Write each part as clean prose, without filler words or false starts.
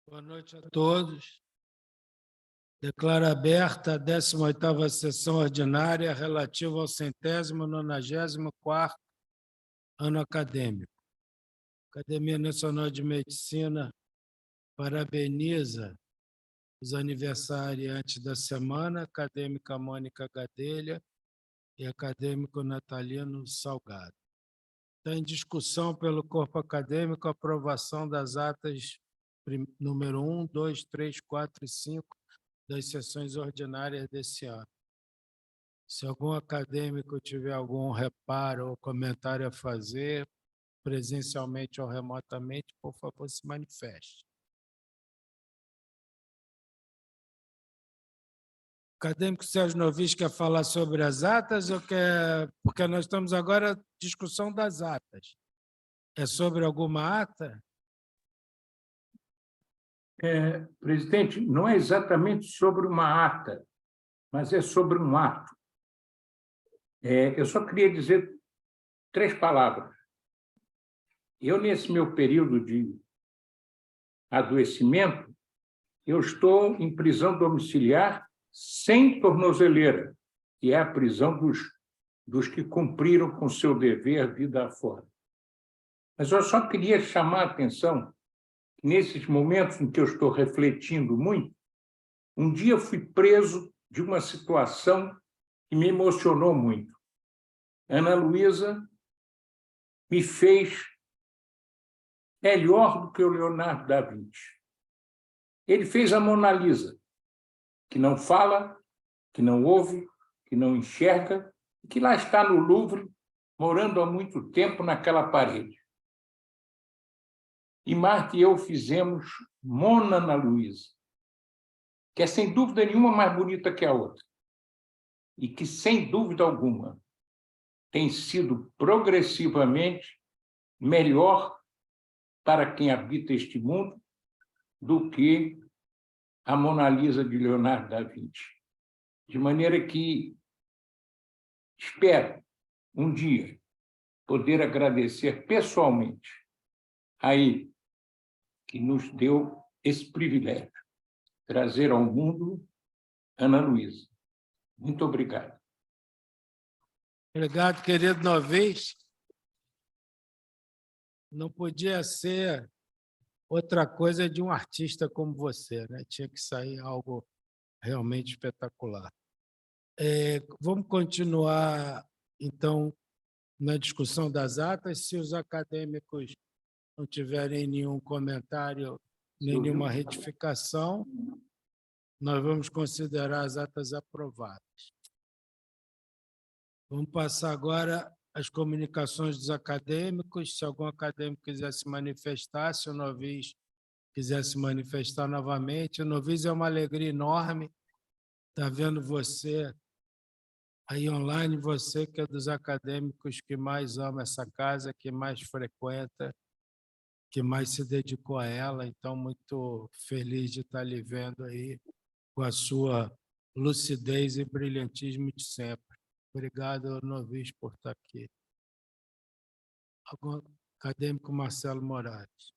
Boa noite a todos. Declaro aberta a 18ª sessão ordinária relativa ao 194º ano acadêmico. A Academia Nacional de Medicina parabeniza os aniversariantes da semana, a acadêmica Mônica Gadelha e acadêmico Natalino Salgado. Está em discussão pelo corpo acadêmico a aprovação das atas número 1, 2, 3, 4 e 5 das sessões ordinárias desse ano. Se algum acadêmico tiver algum reparo ou comentário a fazer, presencialmente ou remotamente, por favor, se manifeste. O acadêmico Sérgio Novis quer falar sobre as atas ou quer... Porque nós estamos agora em discussão das atas. É sobre alguma ata? Presidente, não é exatamente sobre uma ata, mas é sobre um ato. Eu só queria dizer 3 palavras. Eu, nesse meu período de adoecimento, eu estou em prisão domiciliar sem tornozeleira, que é a prisão dos que cumpriram com seu dever vida afora. Mas eu só queria chamar a atenção, nesses momentos em que eu estou refletindo muito, um dia eu fui preso de uma situação que me emocionou muito. Ana Luísa me fez melhor do que o Leonardo da Vinci. Ele fez a Mona Lisa, que não fala, que não ouve, que não enxerga, e que lá está no Louvre, morando há muito tempo naquela parede. E Marta e eu fizemos Mona Ana Luísa, que é, sem dúvida nenhuma, mais bonita que a outra, e que, sem dúvida alguma, tem sido progressivamente melhor para quem habita este mundo do que a Mona Lisa de Leonardo da Vinci. De maneira que espero, um dia, poder agradecer pessoalmente a ele, que nos deu esse privilégio, trazer ao mundo Ana Luísa. Muito obrigado. Obrigado, querido Novis. Não podia ser outra coisa de um artista como você, né? Tinha que sair algo realmente espetacular. Vamos continuar, então, na discussão das atas. Se os acadêmicos não tiverem nenhum comentário, nenhuma retificação, nós vamos considerar as atas aprovadas. Vamos passar agora às comunicações dos acadêmicos. Se algum acadêmico quiser se manifestar, se o Novis quiser se manifestar novamente. O Novis é uma alegria enorme estar vendo você aí online, você que é dos acadêmicos que mais ama essa casa, que mais frequenta, que mais se dedicou a ela. Então, muito feliz de estar lhe vendo aí com a sua lucidez e brilhantismo de sempre. Obrigado, Novis, por estar aqui. Algum acadêmico Marcelo Moraes.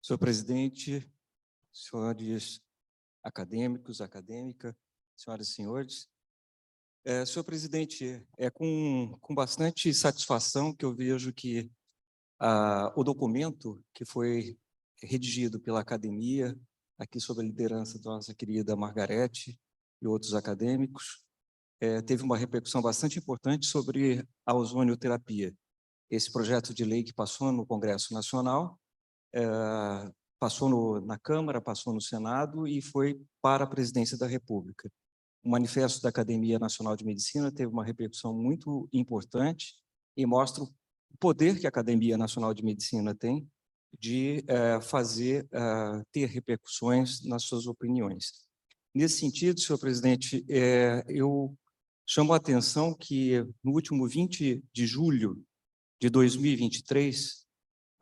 Senhor presidente, senhores acadêmicos, acadêmica, senhoras e senhores, senhor presidente, é com bastante satisfação que eu vejo que o documento que foi redigido pela academia, aqui sob a liderança da nossa querida Margarete e outros acadêmicos, teve uma repercussão bastante importante sobre a ozonioterapia. Esse projeto de lei que passou no Congresso Nacional, passou na Câmara, passou no Senado e foi para a Presidência da República. O manifesto da Academia Nacional de Medicina teve uma repercussão muito importante e mostra o poder que a Academia Nacional de Medicina tem de ter repercussões nas suas opiniões. Nesse sentido, senhor presidente, eu chamo a atenção que no último 20 de julho de 2023,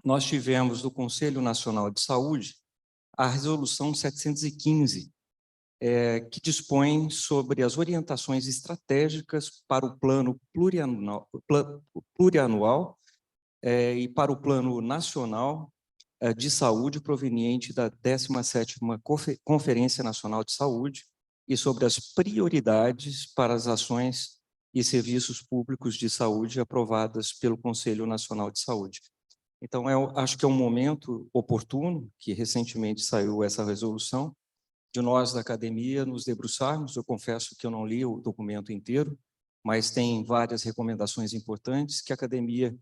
nós tivemos do Conselho Nacional de Saúde a resolução 715, que dispõe sobre as orientações estratégicas para o plano plurianual e para o plano nacional de saúde proveniente da 17ª Conferência Nacional de Saúde e sobre as prioridades para as ações e serviços públicos de saúde aprovadas pelo Conselho Nacional de Saúde. Então, acho que é um momento oportuno, que recentemente saiu essa resolução, de nós da academia nos debruçarmos. Eu confesso que eu não li o documento inteiro, mas tem várias recomendações importantes que a academia,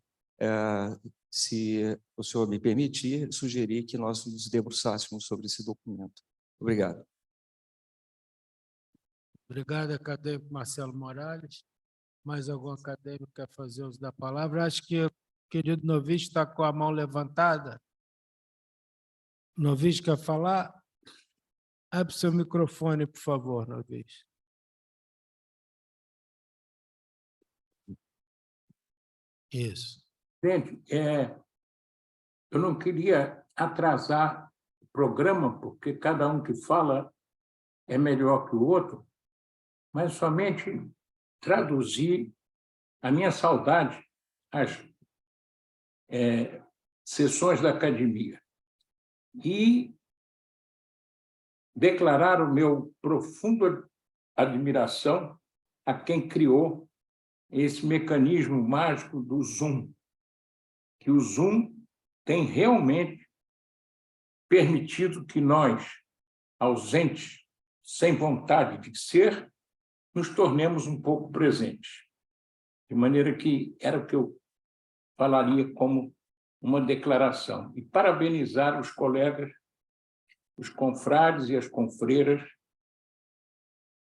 se o senhor me permitir, sugerir que nós nos debruçássemos sobre esse documento. Obrigado. Obrigado, acadêmico Marcelo Morales. Mais algum acadêmico quer fazer uso da palavra? Acho que o querido Novis está com a mão levantada. Novis quer falar? Abre seu microfone, por favor, Novis. Isso. Gente, eu não queria atrasar o programa, porque cada um que fala é melhor que o outro, mas somente traduzir a minha saudade às sessões da academia e declarar o meu profundo admiração a quem criou esse mecanismo mágico do Zoom, que o Zoom tem realmente permitido que nós, ausentes, sem vontade de ser, nos tornemos um pouco presentes. De maneira que era o que eu falaria como uma declaração. E parabenizar os colegas, os confrades e as confreiras,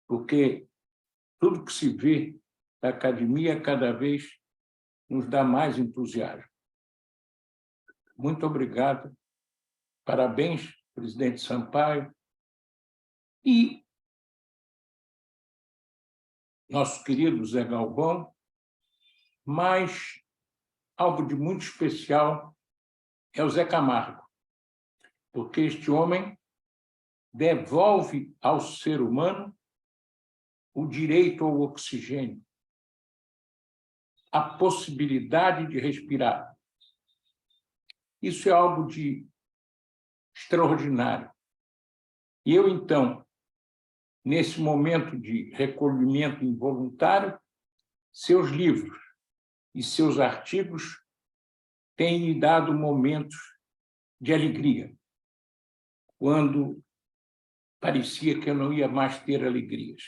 porque tudo que se vê da academia cada vez nos dá mais entusiasmo. Muito obrigado. Parabéns, presidente Sampaio. E nosso querido Zé Galvão, mas algo de muito especial é o Zé Camargo, porque este homem devolve ao ser humano o direito ao oxigênio, a possibilidade de respirar. Isso é algo de extraordinário. E eu, então, nesse momento de recolhimento involuntário, seus livros e seus artigos têm me dado momentos de alegria, quando parecia que eu não ia mais ter alegrias.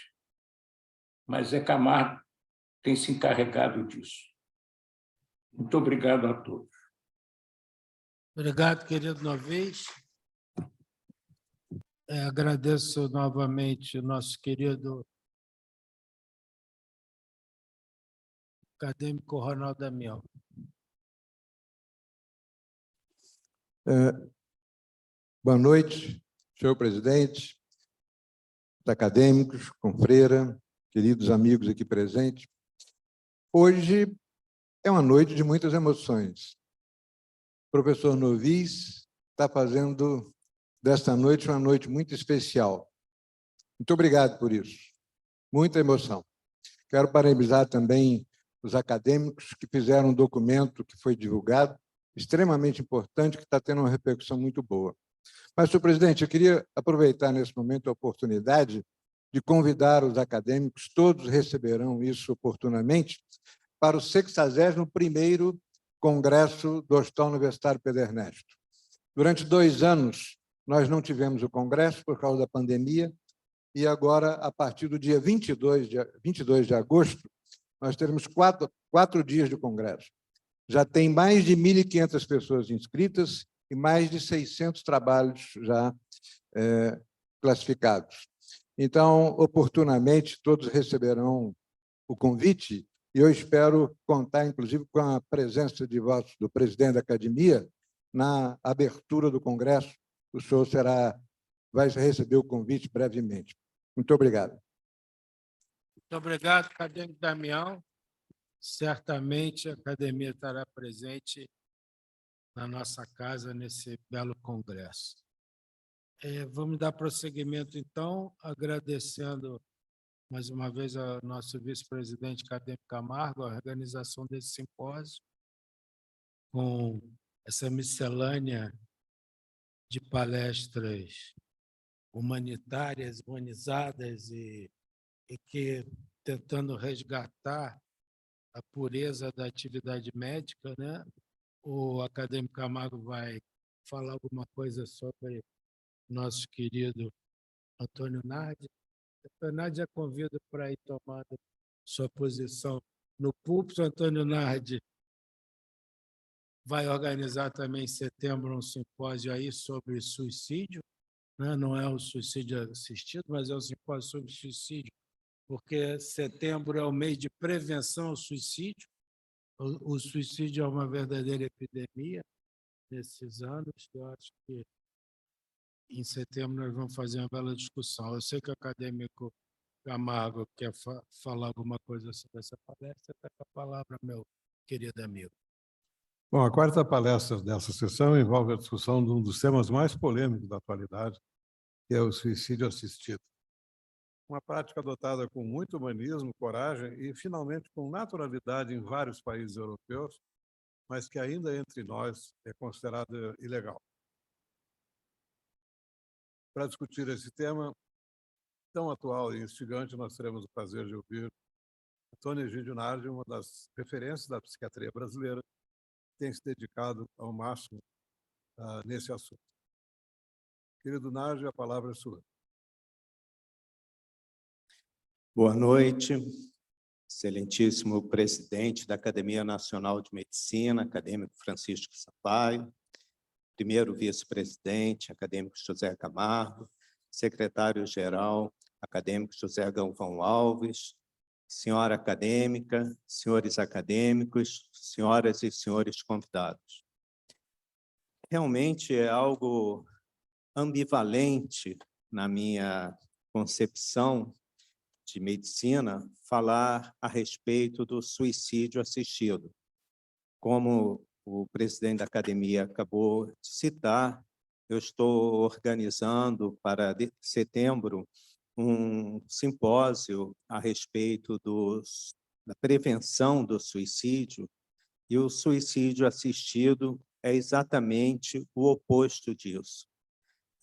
Mas Zé Camargo tem se encarregado disso. Muito obrigado a todos. Obrigado, querido Novis. Agradeço novamente o nosso querido acadêmico Ronaldo Damião. Boa noite, senhor presidente, acadêmicos, confreira, queridos amigos aqui presentes. Hoje é uma noite de muitas emoções. O professor Novis está fazendo desta noite uma noite muito especial. Muito obrigado por isso. Muita emoção. Quero parabenizar também os acadêmicos que fizeram um documento que foi divulgado, extremamente importante, que está tendo uma repercussão muito boa. Mas, senhor presidente, eu queria aproveitar nesse momento a oportunidade de convidar os acadêmicos, todos receberão isso oportunamente, para o 61º Congresso do Hospital Universitário Pedro Ernesto. Durante 2 anos, nós não tivemos o congresso por causa da pandemia, e agora, a partir do dia 22 de agosto, nós teremos 4 dias de congresso. Já tem mais de 1.500 pessoas inscritas e mais de 600 trabalhos já classificados. Então, oportunamente, todos receberão o convite, e eu espero contar, inclusive, com a presença de votos do presidente da academia na abertura do congresso. O senhor vai receber o convite brevemente. Muito obrigado. Muito obrigado, acadêmico Damião. Certamente a academia estará presente na nossa casa nesse belo congresso. Vamos dar prosseguimento, então, agradecendo mais uma vez ao nosso vice-presidente acadêmico Camargo, a organização desse simpósio, com essa miscelânea de palestras humanitárias, humanizadas e que tentando resgatar a pureza da atividade médica, né? O acadêmico Camargo vai falar alguma coisa sobre nosso querido Antônio Nardi. Antônio Nardi, já convido para ir tomando sua posição no púlpito. Antônio Nardi vai organizar também em setembro um simpósio aí sobre suicídio, né? Não é o suicídio assistido, mas é um simpósio sobre suicídio, porque setembro é o mês de prevenção ao suicídio. O suicídio é uma verdadeira epidemia nesses anos. Eu acho que em setembro nós vamos fazer uma bela discussão. Eu sei que o acadêmico Camargo quer falar alguma coisa sobre essa palestra. Está com a palavra, meu querido amigo. Bom, a quarta palestra dessa sessão envolve a discussão de um dos temas mais polêmicos da atualidade, que é o suicídio assistido. Uma prática adotada com muito humanismo, coragem e, finalmente, com naturalidade em vários países europeus, mas que ainda entre nós é considerada ilegal. Para discutir esse tema tão atual e instigante, nós teremos o prazer de ouvir Antônio Egídio Nardi, uma das referências da psiquiatria brasileira, que tem se dedicado ao máximo nesse assunto. Querido Nardi, a palavra é sua. Boa noite, excelentíssimo presidente da Academia Nacional de Medicina, acadêmico Francisco Sampaio, primeiro vice-presidente, acadêmico José Camargo, secretário-geral, acadêmico José Galvão Alves, senhora acadêmica, senhores acadêmicos, senhoras e senhores convidados. Realmente é algo ambivalente na minha concepção de medicina falar a respeito do suicídio assistido. Como o presidente da academia acabou de citar, eu estou organizando para setembro um simpósio a respeito da prevenção do suicídio, e o suicídio assistido é exatamente o oposto disso.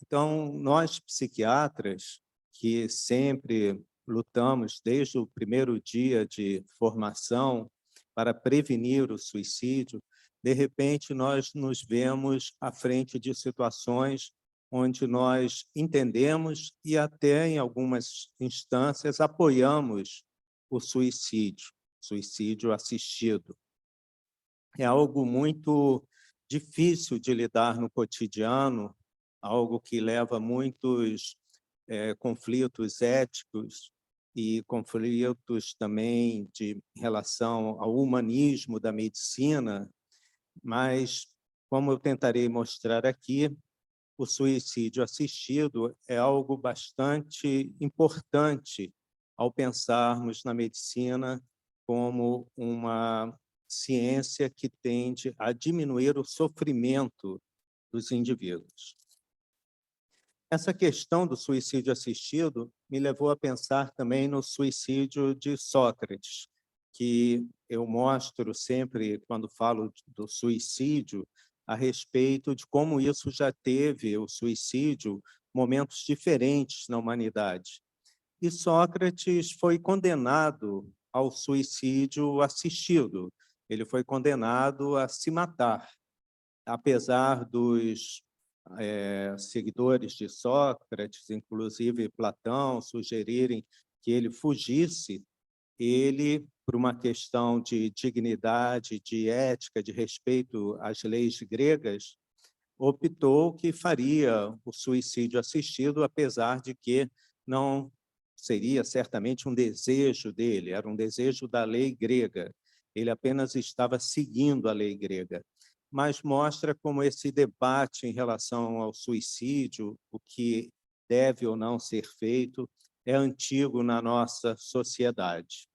Então, nós psiquiatras, que sempre lutamos desde o primeiro dia de formação para prevenir o suicídio, de repente nós nos vemos à frente de situações onde nós entendemos e até em algumas instâncias apoiamos o suicídio assistido. É algo muito difícil de lidar no cotidiano, algo que leva muitos conflitos éticos e conflitos também em relação ao humanismo da medicina, mas, como eu tentarei mostrar aqui, o suicídio assistido é algo bastante importante ao pensarmos na medicina como uma ciência que tende a diminuir o sofrimento dos indivíduos. Essa questão do suicídio assistido me levou a pensar também no suicídio de Sócrates, que eu mostro sempre, quando falo do suicídio, a respeito de como isso já teve, o suicídio, momentos diferentes na humanidade. E Sócrates foi condenado ao suicídio assistido. Ele foi condenado a se matar, apesar dos seguidores de Sócrates, inclusive Platão, sugerirem que ele fugisse, ele, por uma questão de dignidade, de ética, de respeito às leis gregas, optou que faria o suicídio assistido, apesar de que não seria certamente um desejo dele, era um desejo da lei grega. Ele apenas estava seguindo a lei grega. Mas mostra como esse debate em relação ao suicídio, o que deve ou não ser feito, é antigo na nossa sociedade.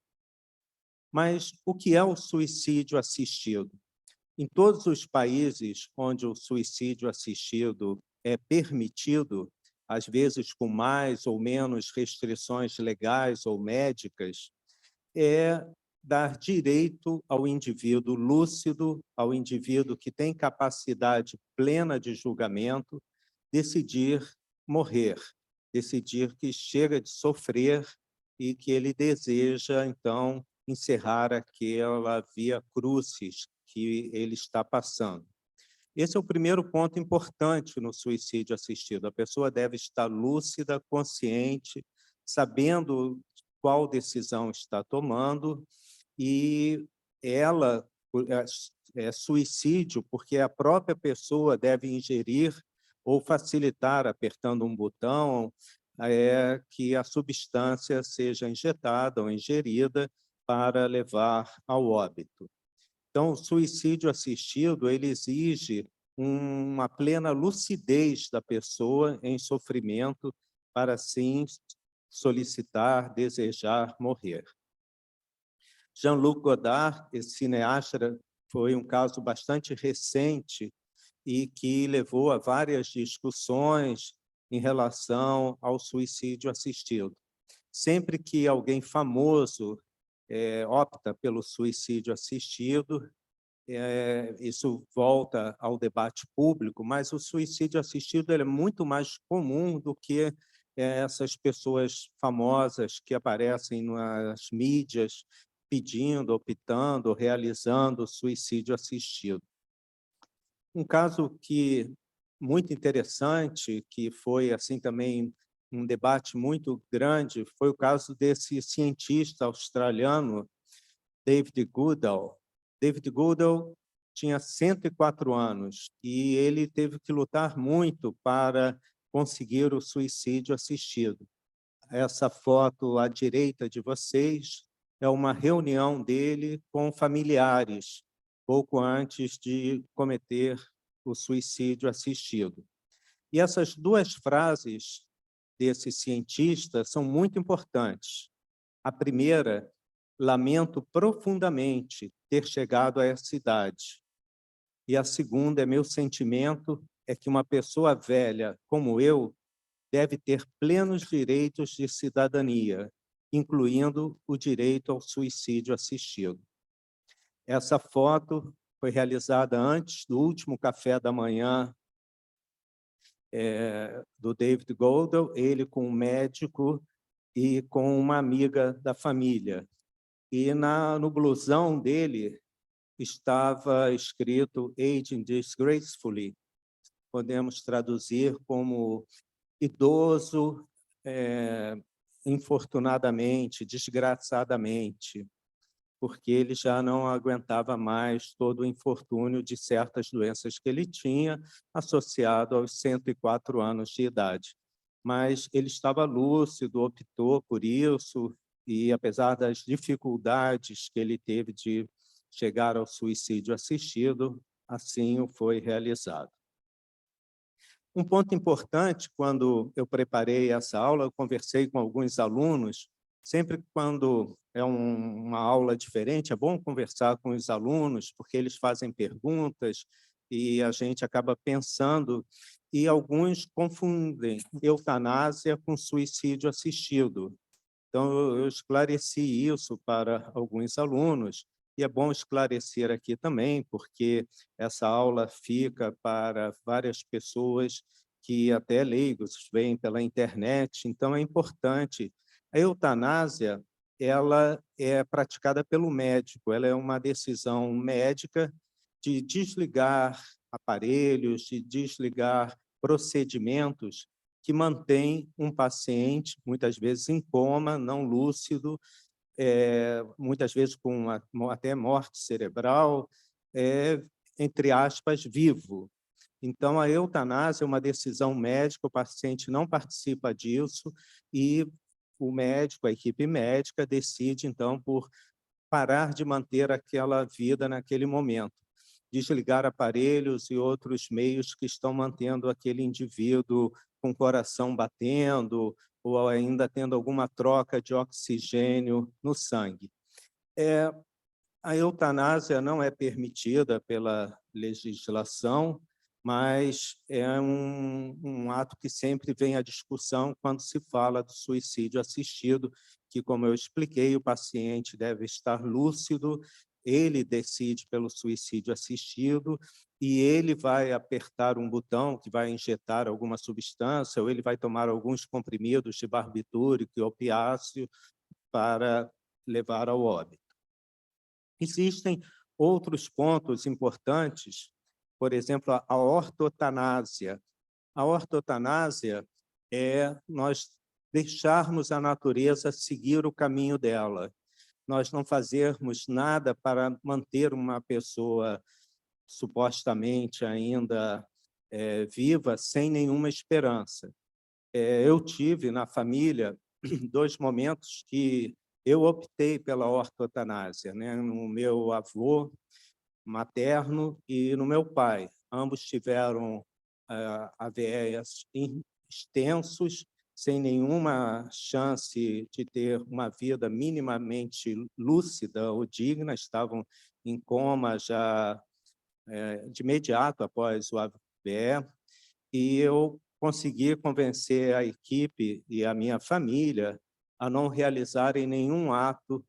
Mas o que é o suicídio assistido? Em todos os países onde o suicídio assistido é permitido, às vezes com mais ou menos restrições legais ou médicas, é dar direito ao indivíduo lúcido, ao indivíduo que tem capacidade plena de julgamento, decidir morrer, decidir que chega de sofrer e que ele deseja, então, encerrar aquela via crucis que ele está passando. Esse é o primeiro ponto importante no suicídio assistido. A pessoa deve estar lúcida, consciente, sabendo qual decisão está tomando, e ela é suicídio porque a própria pessoa deve ingerir ou facilitar, apertando um botão, que a substância seja injetada ou ingerida para levar ao óbito. Então, o suicídio assistido, ele exige uma plena lucidez da pessoa em sofrimento para, assim, solicitar, desejar morrer. Jean-Luc Godard, esse cineasta, foi um caso bastante recente e que levou a várias discussões em relação ao suicídio assistido. Sempre que alguém famoso opta pelo suicídio assistido, isso volta ao debate público, mas o suicídio assistido é muito mais comum do que essas pessoas famosas que aparecem nas mídias pedindo, optando, realizando suicídio assistido. Um caso muito interessante, que foi assim também um debate muito grande, foi o caso desse cientista australiano, David Goodall. David Goodall tinha 104 anos e ele teve que lutar muito para conseguir o suicídio assistido. Essa foto à direita de vocês é uma reunião dele com familiares, pouco antes de cometer o suicídio assistido. E essas duas frases desse cientista são muito importantes. A primeira: lamento profundamente ter chegado a essa idade. E a segunda: meu sentimento é que uma pessoa velha como eu deve ter plenos direitos de cidadania, incluindo o direito ao suicídio assistido. Essa foto foi realizada antes do último café da manhã do David Goodall, ele com um médico e com uma amiga da família. E no blusão dele estava escrito "Aging Disgracefully", podemos traduzir como idoso, infortunadamente, desgraçadamente, porque ele já não aguentava mais todo o infortúnio de certas doenças que ele tinha, associado aos 104 anos de idade. Mas ele estava lúcido, optou por isso, e apesar das dificuldades que ele teve de chegar ao suicídio assistido, assim o foi realizado. Um ponto importante, quando eu preparei essa aula, eu conversei com alguns alunos. Sempre quando é uma aula diferente, é bom conversar com os alunos, porque eles fazem perguntas e a gente acaba pensando, e alguns confundem eutanásia com suicídio assistido. Então, eu esclareci isso para alguns alunos, e é bom esclarecer aqui também, porque essa aula fica para várias pessoas que até leigos vêm pela internet, então é importante. A eutanásia, ela é praticada pelo médico, ela é uma decisão médica de desligar aparelhos, de desligar procedimentos que mantém um paciente, muitas vezes em coma, não lúcido, muitas vezes com até morte cerebral, entre aspas, vivo. Então, a eutanásia é uma decisão médica, o paciente não participa disso e o médico, a equipe médica, decide, então, por parar de manter aquela vida naquele momento, desligar aparelhos e outros meios que estão mantendo aquele indivíduo com o coração batendo ou ainda tendo alguma troca de oxigênio no sangue. A eutanásia não é permitida pela legislação, mas é um ato que sempre vem à discussão quando se fala do suicídio assistido, que, como eu expliquei, o paciente deve estar lúcido, ele decide pelo suicídio assistido e ele vai apertar um botão que vai injetar alguma substância ou ele vai tomar alguns comprimidos de barbitúrico e opiáceo para levar ao óbito. Existem outros pontos importantes, por exemplo, a ortotanásia. A ortotanásia é nós deixarmos a natureza seguir o caminho dela. Nós não fazermos nada para manter uma pessoa supostamente ainda viva sem nenhuma esperança. Eu tive na família 2 momentos que eu optei pela ortotanásia, né? No meu avô materno e no meu pai. Ambos tiveram AVEs extensos, sem nenhuma chance de ter uma vida minimamente lúcida ou digna, estavam em coma já de imediato após o AVE, e eu consegui convencer a equipe e a minha família a não realizarem nenhum ato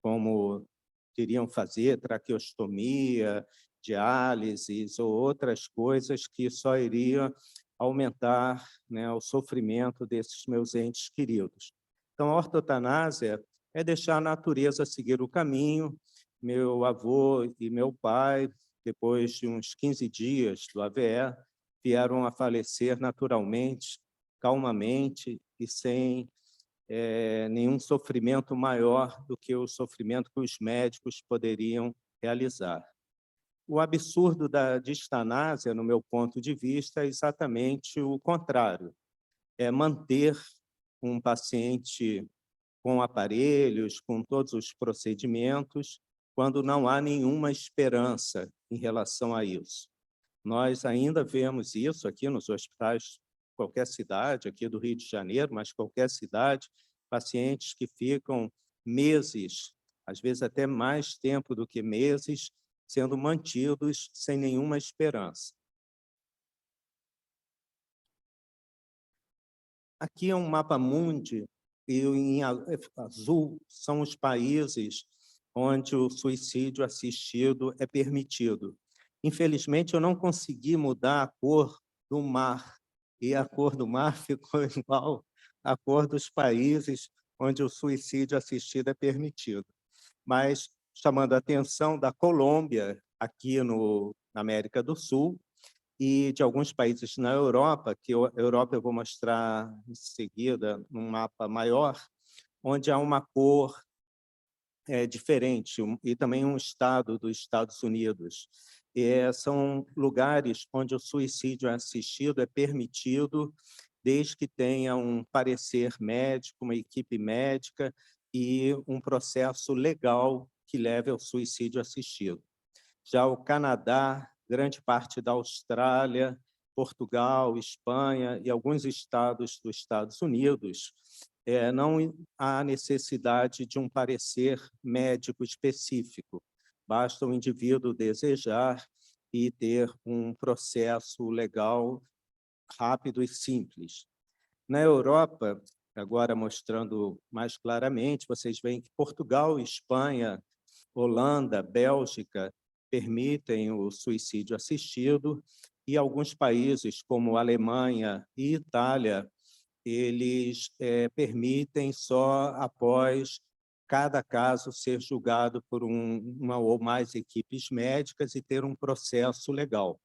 como queriam fazer, traqueostomia, diálises ou outras coisas que só iriam aumentar, né, o sofrimento desses meus entes queridos. Então, a ortotanásia é deixar a natureza seguir o caminho. Meu avô e meu pai, depois de uns 15 dias do AVE, vieram a falecer naturalmente, calmamente e sem nenhum sofrimento maior do que o sofrimento que os médicos poderiam realizar. O absurdo da distanásia, no meu ponto de vista, é exatamente o contrário. É manter um paciente com aparelhos, com todos os procedimentos, quando não há nenhuma esperança em relação a isso. Nós ainda vemos isso aqui nos hospitais, qualquer cidade, aqui do Rio de Janeiro, mas qualquer cidade, pacientes que ficam meses, às vezes até mais tempo do que meses, sendo mantidos sem nenhuma esperança. Aqui é um mapa-mundi, e em azul são os países onde o suicídio assistido é permitido. Infelizmente, eu não consegui mudar a cor do mar, e a cor do mar ficou igual à cor dos países onde o suicídio assistido é permitido. Mas, chamando a atenção da Colômbia, aqui na América do Sul, e de alguns países na Europa, que a Europa eu vou mostrar em seguida num mapa maior, onde há uma cor diferente, e também um estado dos Estados Unidos. São lugares onde o suicídio assistido é permitido, desde que tenha um parecer médico, uma equipe médica e um processo legal que leve ao suicídio assistido. Já o Canadá, grande parte da Austrália, Portugal, Espanha e alguns estados dos Estados Unidos, não há necessidade de um parecer médico específico. Basta o indivíduo desejar e ter um processo legal rápido e simples. Na Europa, agora mostrando mais claramente, vocês veem que Portugal, Espanha, Holanda, Bélgica permitem o suicídio assistido e alguns países, como Alemanha e Itália, eles permitem só após cada caso ser julgado por uma ou mais equipes médicas e ter um processo legal.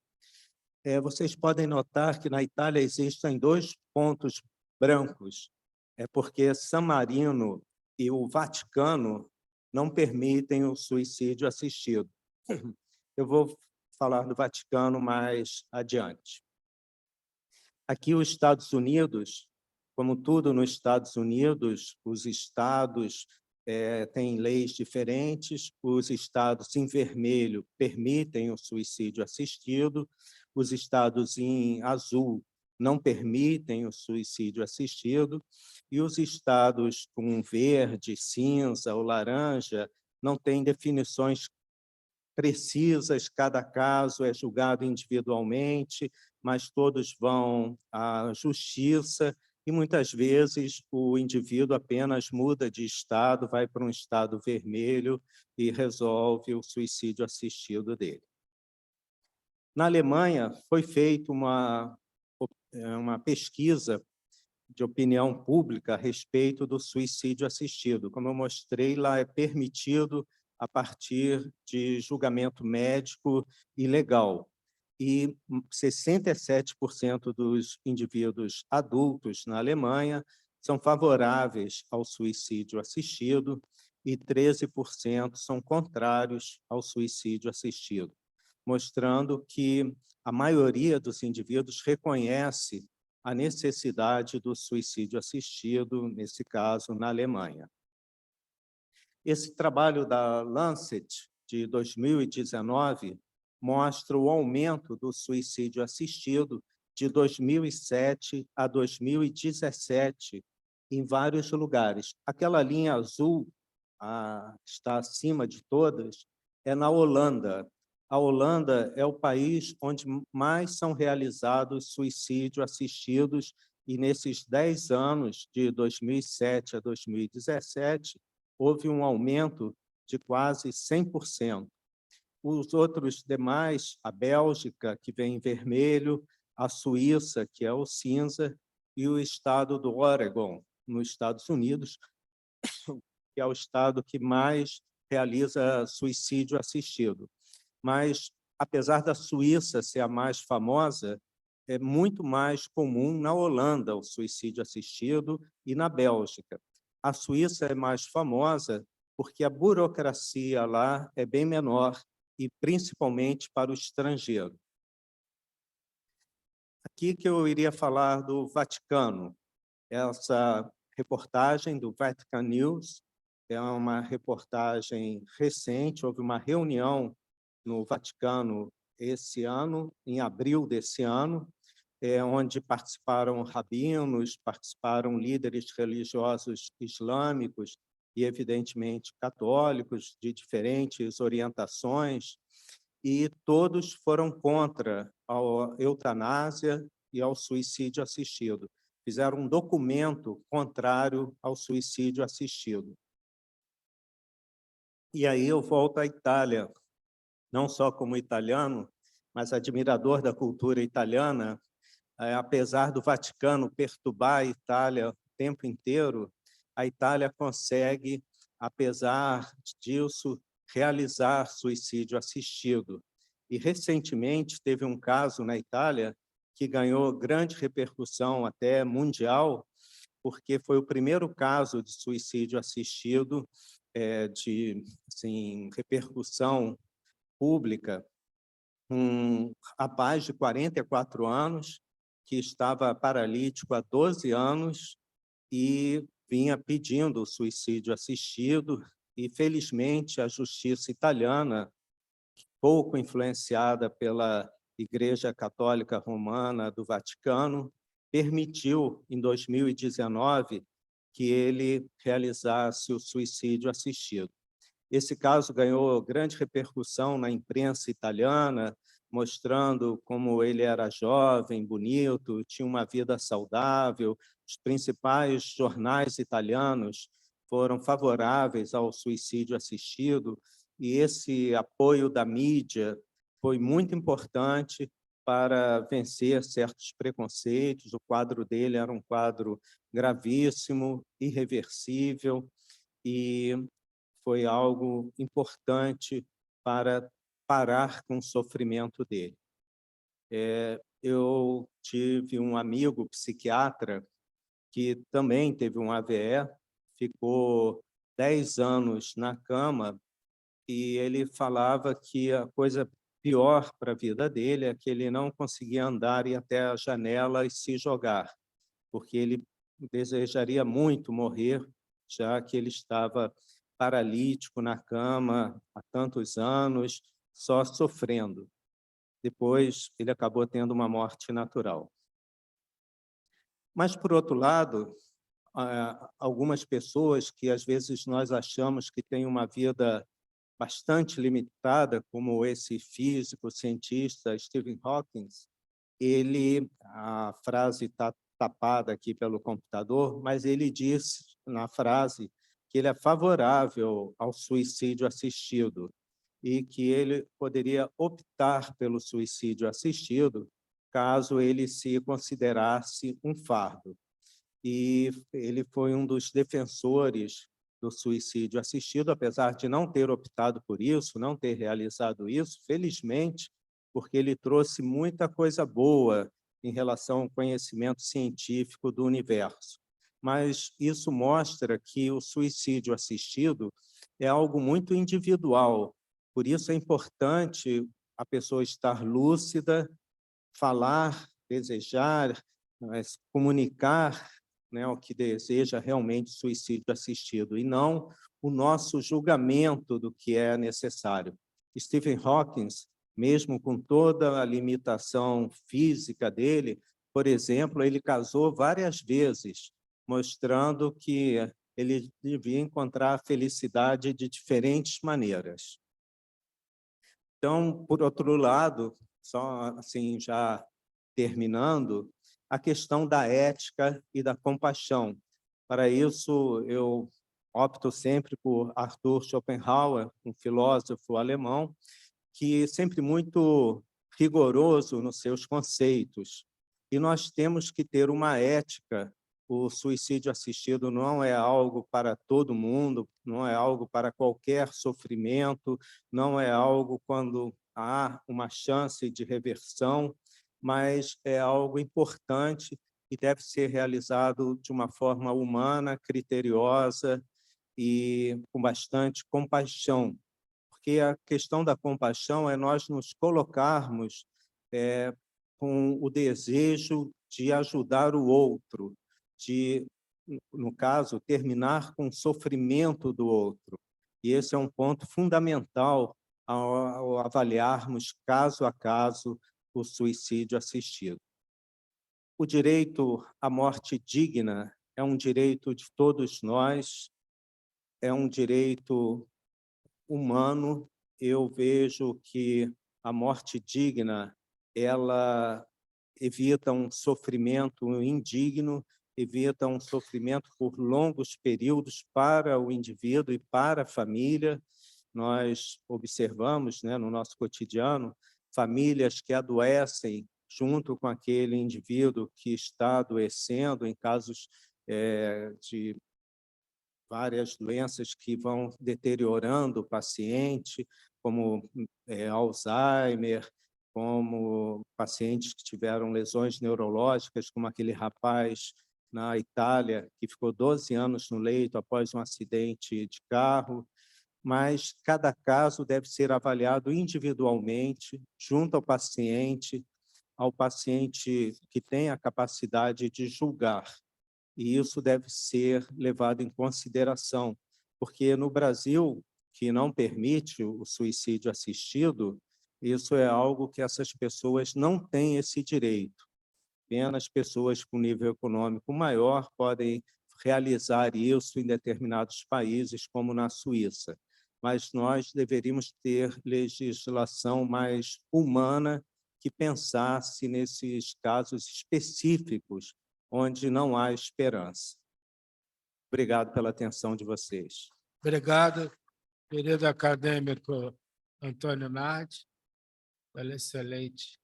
Vocês podem notar que na Itália existem 2 pontos brancos, porque San Marino e o Vaticano não permitem o suicídio assistido. Eu vou falar do Vaticano mais adiante. Aqui, os Estados Unidos, como tudo nos Estados Unidos, os estados têm leis diferentes, os estados em vermelho permitem o suicídio assistido, os estados em azul não permitem o suicídio assistido, e os estados com verde, cinza ou laranja não têm definições precisas, cada caso é julgado individualmente, mas todos vão à justiça e, muitas vezes, o indivíduo apenas muda de estado, vai para um estado vermelho e resolve o suicídio assistido dele. Na Alemanha, foi feita uma pesquisa de opinião pública a respeito do suicídio assistido. Como eu mostrei, lá é permitido a partir de julgamento médico e legal. E 67% dos indivíduos adultos na Alemanha são favoráveis ao suicídio assistido e 13% são contrários ao suicídio assistido, mostrando que a maioria dos indivíduos reconhece a necessidade do suicídio assistido, nesse caso, na Alemanha. Esse trabalho da Lancet, de 2019, mostra o aumento do suicídio assistido de 2007 a 2017, em vários lugares. Aquela linha azul, está acima de todas, é na Holanda. A Holanda é o país onde mais são realizados suicídios assistidos, e nesses 10 anos, de 2007 a 2017, houve um aumento de quase 100%. Os outros demais, a Bélgica, que vem em vermelho, a Suíça, que é o cinza, e o estado do Oregon, nos Estados Unidos, que é o estado que mais realiza suicídio assistido. Mas, apesar da Suíça ser a mais famosa, é muito mais comum na Holanda o suicídio assistido e na Bélgica. A Suíça é mais famosa porque a burocracia lá é bem menor, e principalmente para o estrangeiro. Aqui que eu iria falar do Vaticano. Essa reportagem do Vatican News é uma reportagem recente, houve uma reunião no Vaticano esse ano, em abril desse ano, onde participaram rabinos, participaram líderes religiosos islâmicos e, evidentemente, católicos de diferentes orientações, e todos foram contra a eutanásia e ao suicídio assistido. Fizeram um documento contrário ao suicídio assistido. E aí eu volto à Itália, não só como italiano, mas admirador da cultura italiana. Apesar do Vaticano perturbar a Itália o tempo inteiro, a Itália consegue, apesar disso, realizar suicídio assistido. E, recentemente, teve um caso na Itália que ganhou grande repercussão, até mundial, porque foi o primeiro caso de suicídio assistido de repercussão pública. Um rapaz de 44 anos, que estava paralítico há 12 anos e vinha pedindo o suicídio assistido, e, felizmente, a justiça italiana, pouco influenciada pela Igreja Católica Romana do Vaticano, permitiu, em 2019, que ele realizasse o suicídio assistido. Esse caso ganhou grande repercussão na imprensa italiana, mostrando como ele era jovem, bonito, tinha uma vida saudável. Os principais jornais italianos foram favoráveis ao suicídio assistido, e esse apoio da mídia foi muito importante para vencer certos preconceitos. O quadro dele era um quadro gravíssimo, irreversível, e foi algo importante para parar com o sofrimento dele. Eu tive um amigo psiquiatra que também teve um AVE, ficou 10 anos na cama, e ele falava que a coisa pior para a vida dele é que ele não conseguia andar, ir até a janela e se jogar, porque ele desejaria muito morrer, já que ele estava paralítico na cama há tantos anos, só sofrendo. Depois, ele acabou tendo uma morte natural. Mas, por outro lado, algumas pessoas que, às vezes, nós achamos que têm uma vida bastante limitada, como esse físico, cientista Stephen Hawking, a frase está tapada aqui pelo computador, mas ele disse na frase que ele é favorável ao suicídio assistido e que ele poderia optar pelo suicídio assistido caso ele se considerasse um fardo. E ele foi um dos defensores do suicídio assistido, apesar de não ter optado por isso, não ter realizado isso, felizmente, porque ele trouxe muita coisa boa em relação ao conhecimento científico do universo. Mas isso mostra que o suicídio assistido é algo muito individual, por isso é importante a pessoa estar lúcida, falar, desejar, comunicar, né, o que deseja realmente suicídio assistido, e não o nosso julgamento do que é necessário. Stephen Hawking, mesmo com toda a limitação física dele, por exemplo, ele casou várias vezes, mostrando que ele devia encontrar a felicidade de diferentes maneiras. Então, por outro lado, só assim já terminando, a questão da ética e da compaixão. Para isso, eu opto sempre por Arthur Schopenhauer, um filósofo alemão, que é sempre muito rigoroso nos seus conceitos. E nós temos que ter uma ética. O suicídio assistido não é algo para todo mundo, não é algo para qualquer sofrimento, não é algo quando há uma chance de reversão, mas é algo importante e deve ser realizado de uma forma humana, criteriosa e com bastante compaixão, porque a questão da compaixão é nós nos colocarmos com o desejo de ajudar o outro, de, no caso, terminar com o sofrimento do outro. E esse é um ponto fundamental ao avaliarmos caso a caso o suicídio assistido. O direito à morte digna é um direito de todos nós, é um direito humano. Eu vejo que a morte digna, ela evita um sofrimento indigno, evita um sofrimento por longos períodos para o indivíduo e para a família. Nós observamos, né, no nosso cotidiano, famílias que adoecem junto com aquele indivíduo que está adoecendo, em casos de várias doenças que vão deteriorando o paciente, como Alzheimer, como pacientes que tiveram lesões neurológicas, como aquele rapaz na Itália, que ficou 12 anos no leito após um acidente de carro. Mas cada caso deve ser avaliado individualmente, junto ao paciente que tem a capacidade de julgar. E isso deve ser levado em consideração, porque no Brasil, que não permite o suicídio assistido, isso é algo que essas pessoas não têm esse direito. Apenas pessoas com nível econômico maior podem realizar isso em determinados países, como na Suíça. Mas nós deveríamos ter legislação mais humana que pensasse nesses casos específicos onde não há esperança. Obrigado pela atenção de vocês. Obrigado, querido acadêmico Antônio Nardi, pela excelente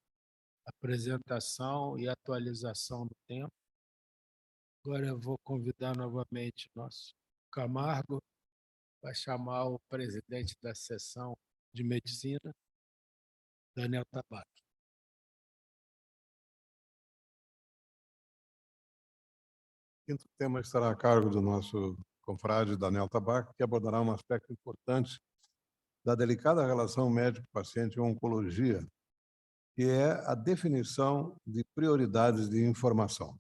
apresentação e atualização do tempo. Agora eu vou convidar novamente o nosso Camargo para chamar o presidente da sessão de medicina, Daniel Tabac. O quinto tema estará a cargo do nosso confrade Daniel Tabac, que abordará um aspecto importante da delicada relação médico-paciente em oncologia, que é a definição de prioridades de informação.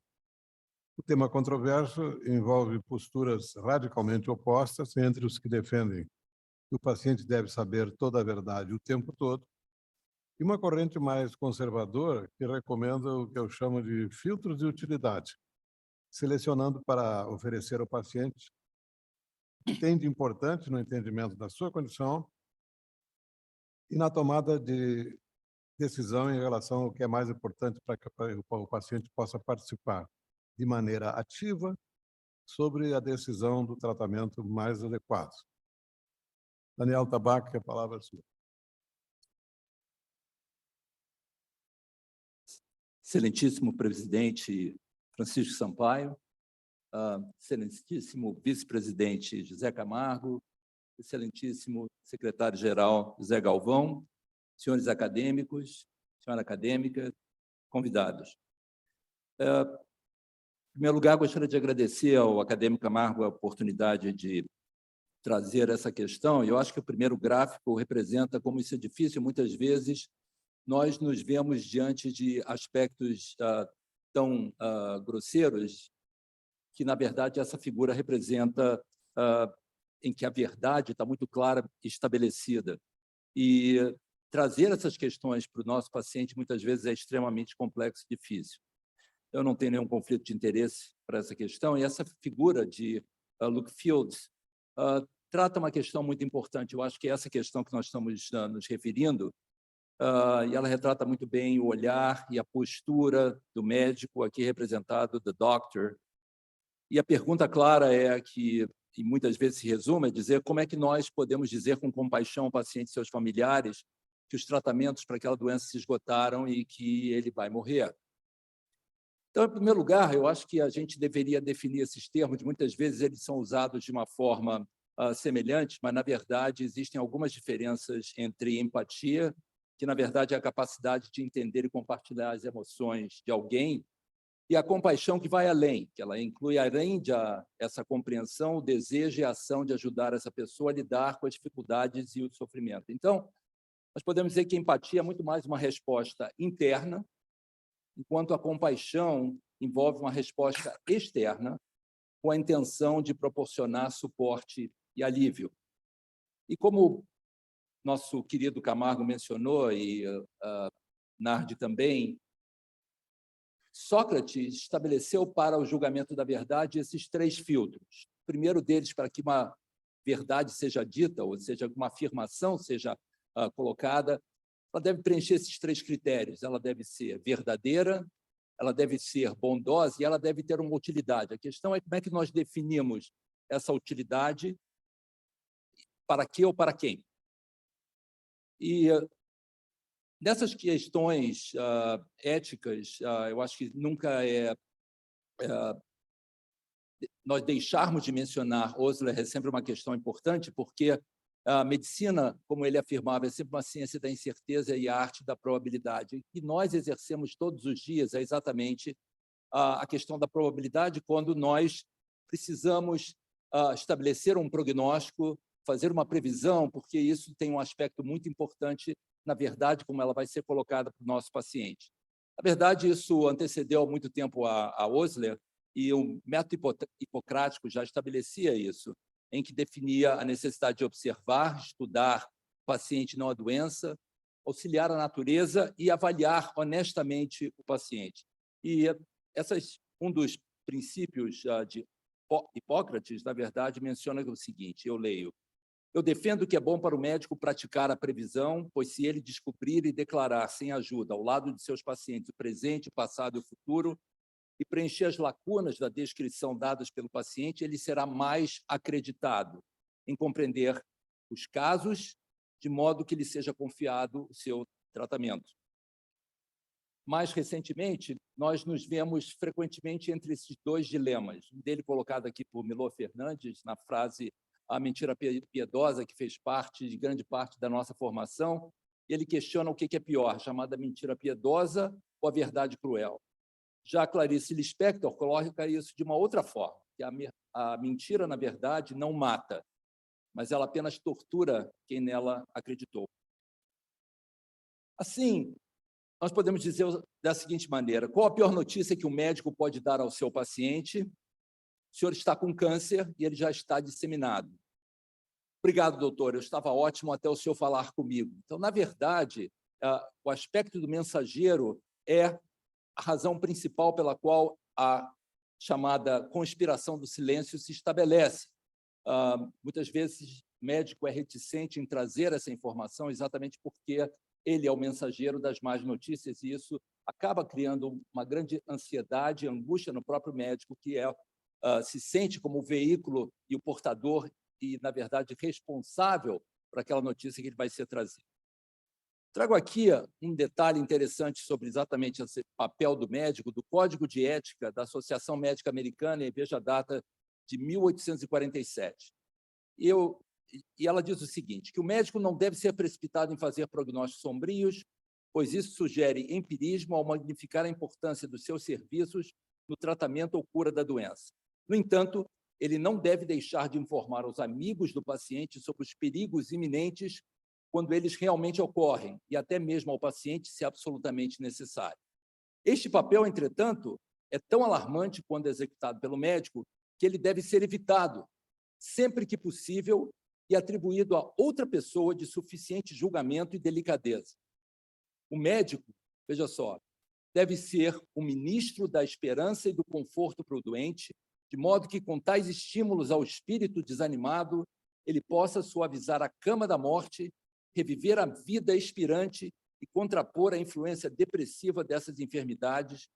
O tema controverso envolve posturas radicalmente opostas entre os que defendem que o paciente deve saber toda a verdade o tempo todo e uma corrente mais conservadora que recomenda o que eu chamo de filtros de utilidade, selecionando para oferecer ao paciente o que tem de importante no entendimento da sua condição e na tomada de decisão em relação ao que é mais importante para que o paciente possa participar de maneira ativa sobre a decisão do tratamento mais adequado. Daniel Tabac, a palavra é sua. Excelentíssimo presidente Francisco Sampaio, excelentíssimo vice-presidente José Camargo, excelentíssimo secretário-geral José Galvão, senhores acadêmicos, senhora acadêmica, convidados. Em primeiro lugar, gostaria de agradecer ao acadêmico Camargo a oportunidade de trazer essa questão. Eu acho que o primeiro gráfico representa como isso é difícil. Muitas vezes, nós nos vemos diante de aspectos tão grosseiros que, na verdade, essa figura representa em que a verdade está muito clara e estabelecida. E trazer essas questões para o nosso paciente, muitas vezes, é extremamente complexo e difícil. Eu não tenho nenhum conflito de interesse para essa questão, e essa figura de Luke Fields trata uma questão muito importante. Eu acho que é essa questão que nós estamos nos referindo, e ela retrata muito bem o olhar e a postura do médico, aqui representado, do doctor. E a pergunta clara é que, e muitas vezes se resume, é dizer como é que nós podemos dizer com compaixão ao paciente e seus familiares que os tratamentos para aquela doença se esgotaram e que ele vai morrer. Então, em primeiro lugar, eu acho que a gente deveria definir esses termos. Muitas vezes eles são usados de uma forma semelhante, mas, na verdade, existem algumas diferenças entre empatia, que, na verdade, é a capacidade de entender e compartilhar as emoções de alguém, e a compaixão, que vai além, que ela inclui, além de essa compreensão, o desejo e a ação de ajudar essa pessoa a lidar com as dificuldades e o sofrimento. Então, nós podemos dizer que a empatia é muito mais uma resposta interna, enquanto a compaixão envolve uma resposta externa, com a intenção de proporcionar suporte e alívio. E como nosso querido Camargo mencionou, e Nardi também, Sócrates estabeleceu para o julgamento da verdade esses 3 filtros. O primeiro deles, para que uma verdade seja dita, ou seja, uma afirmação seja colocada, ela deve preencher esses 3 critérios. Ela deve ser verdadeira, ela deve ser bondosa e ela deve ter uma utilidade. A questão é como é que nós definimos essa utilidade, para quê ou para quem. E nessas questões éticas, eu acho que nunca nós deixarmos de mencionar Osler é sempre uma questão importante, porque a medicina, como ele afirmava, é sempre uma ciência da incerteza e a arte da probabilidade. E nós exercemos todos os dias é exatamente a questão da probabilidade, quando nós precisamos estabelecer um prognóstico, fazer uma previsão, porque isso tem um aspecto muito importante, na verdade, como ela vai ser colocada para o nosso paciente. Na verdade, isso antecedeu há muito tempo a Osler, e o método hipocrático já estabelecia isso, em que definia a necessidade de observar, estudar o paciente, não a doença, auxiliar a natureza e avaliar honestamente o paciente. E um dos princípios de Hipócrates, na verdade, menciona o seguinte, eu leio: eu defendo que é bom para o médico praticar a previsão, pois se ele descobrir e declarar sem ajuda, ao lado de seus pacientes, o presente, o passado e o futuro, e preencher as lacunas da descrição dadas pelo paciente, ele será mais acreditado em compreender os casos, de modo que lhe seja confiado o seu tratamento. Mais recentemente, nós nos vemos frequentemente entre esses 2 dilemas, um dele colocado aqui por Milor Fernandes, na frase "a mentira piedosa", que fez parte de grande parte da nossa formação, e ele questiona o que é pior, chamada mentira piedosa ou a verdade cruel. Já Clarice Lispector coloca isso de uma outra forma, que a mentira, na verdade, não mata, mas ela apenas tortura quem nela acreditou. Assim, nós podemos dizer da seguinte maneira: qual a pior notícia que um médico pode dar ao seu paciente? O senhor está com câncer e ele já está disseminado. Obrigado, doutor, eu estava ótimo até o senhor falar comigo. Então, na verdade, o aspecto do mensageiro é a razão principal pela qual a chamada conspiração do silêncio se estabelece. Muitas vezes, médico é reticente em trazer essa informação exatamente porque ele é o mensageiro das más notícias e isso acaba criando uma grande ansiedade e angústia no próprio médico, que se sente como o veículo e o portador e, na verdade, responsável por aquela notícia que ele vai ser trazido. Trago aqui um detalhe interessante sobre exatamente esse papel do médico, do Código de Ética da Associação Médica Americana, e veja a data de 1847. E ela diz o seguinte, que o médico não deve ser precipitado em fazer prognósticos sombrios, pois isso sugere empirismo ao magnificar a importância dos seus serviços no tratamento ou cura da doença. No entanto, ele não deve deixar de informar os amigos do paciente sobre os perigos iminentes quando eles realmente ocorrem, e até mesmo ao paciente, se absolutamente necessário. Este papel, entretanto, é tão alarmante quando executado pelo médico que ele deve ser evitado, sempre que possível, e atribuído a outra pessoa de suficiente julgamento e delicadeza. O médico, veja só, deve ser o ministro da esperança e do conforto para o doente, de modo que, com tais estímulos ao espírito desanimado, ele possa suavizar a cama da morte, reviver a vida expirante e contrapor a influência depressiva dessas enfermidades,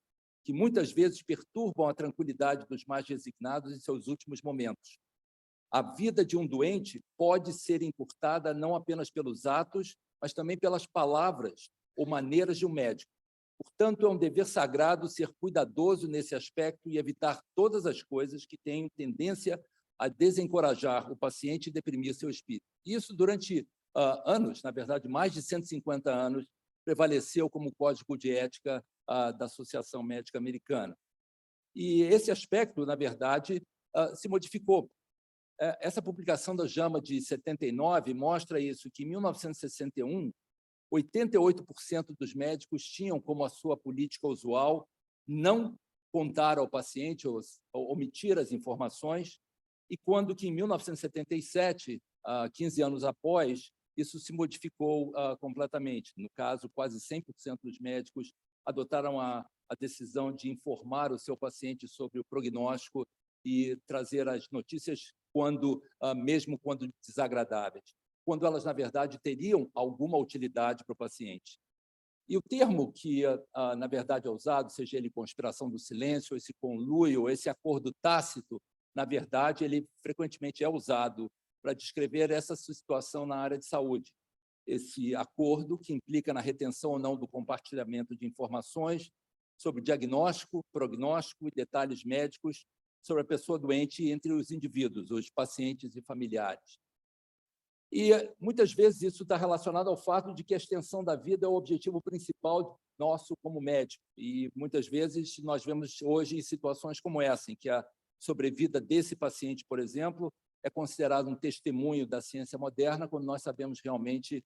que muitas vezes perturbam a tranquilidade dos mais resignados em seus últimos momentos. A vida de um doente pode ser encurtada não apenas pelos atos, mas também pelas palavras ou maneiras de um médico. Portanto, é um dever sagrado ser cuidadoso nesse aspecto e evitar todas as coisas que tenham tendência a desencorajar o paciente e deprimir seu espírito. Isso, durante anos, na verdade, mais de 150 anos, prevaleceu como código de ética da Associação Médica Americana. E esse aspecto, na verdade, se modificou. Essa publicação da JAMA de 79 mostra isso, que em 1961, 88% dos médicos tinham como a sua política usual não contar ao paciente ou omitir as informações, e quando que em 1977, 15 anos após, isso se modificou completamente. No caso, quase 100% dos médicos adotaram a decisão de informar o seu paciente sobre o prognóstico e trazer as notícias mesmo quando desagradáveis, quando elas, na verdade, teriam alguma utilidade para o paciente. E o termo que, na verdade, é usado, seja ele conspiração do silêncio, esse conluio, esse acordo tácito, na verdade, ele frequentemente é usado para descrever essa situação na área de saúde. Esse acordo que implica na retenção ou não do compartilhamento de informações sobre diagnóstico, prognóstico e detalhes médicos sobre a pessoa doente entre os indivíduos, os pacientes e familiares. E, muitas vezes, isso está relacionado ao fato de que a extensão da vida é o objetivo principal nosso como médico. E, muitas vezes, nós vemos hoje situações como essa, em que a sobrevida desse paciente, por exemplo, é considerado um testemunho da ciência moderna, quando nós sabemos realmente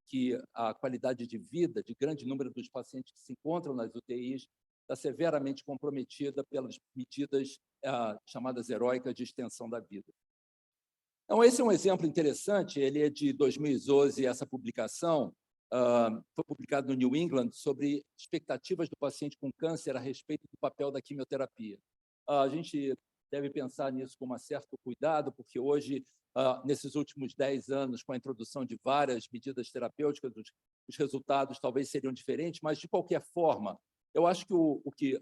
que a qualidade de vida de grande número dos pacientes que se encontram nas UTIs está severamente comprometida pelas medidas chamadas heróicas de extensão da vida. Então, esse é um exemplo interessante, ele é de 2012, essa publicação, foi publicado no New England, sobre expectativas do paciente com câncer a respeito do papel da quimioterapia. A gente deve pensar nisso com um certo cuidado, porque hoje, nesses últimos 10 anos, com a introdução de várias medidas terapêuticas, os resultados talvez seriam diferentes, mas, de qualquer forma, eu acho que o que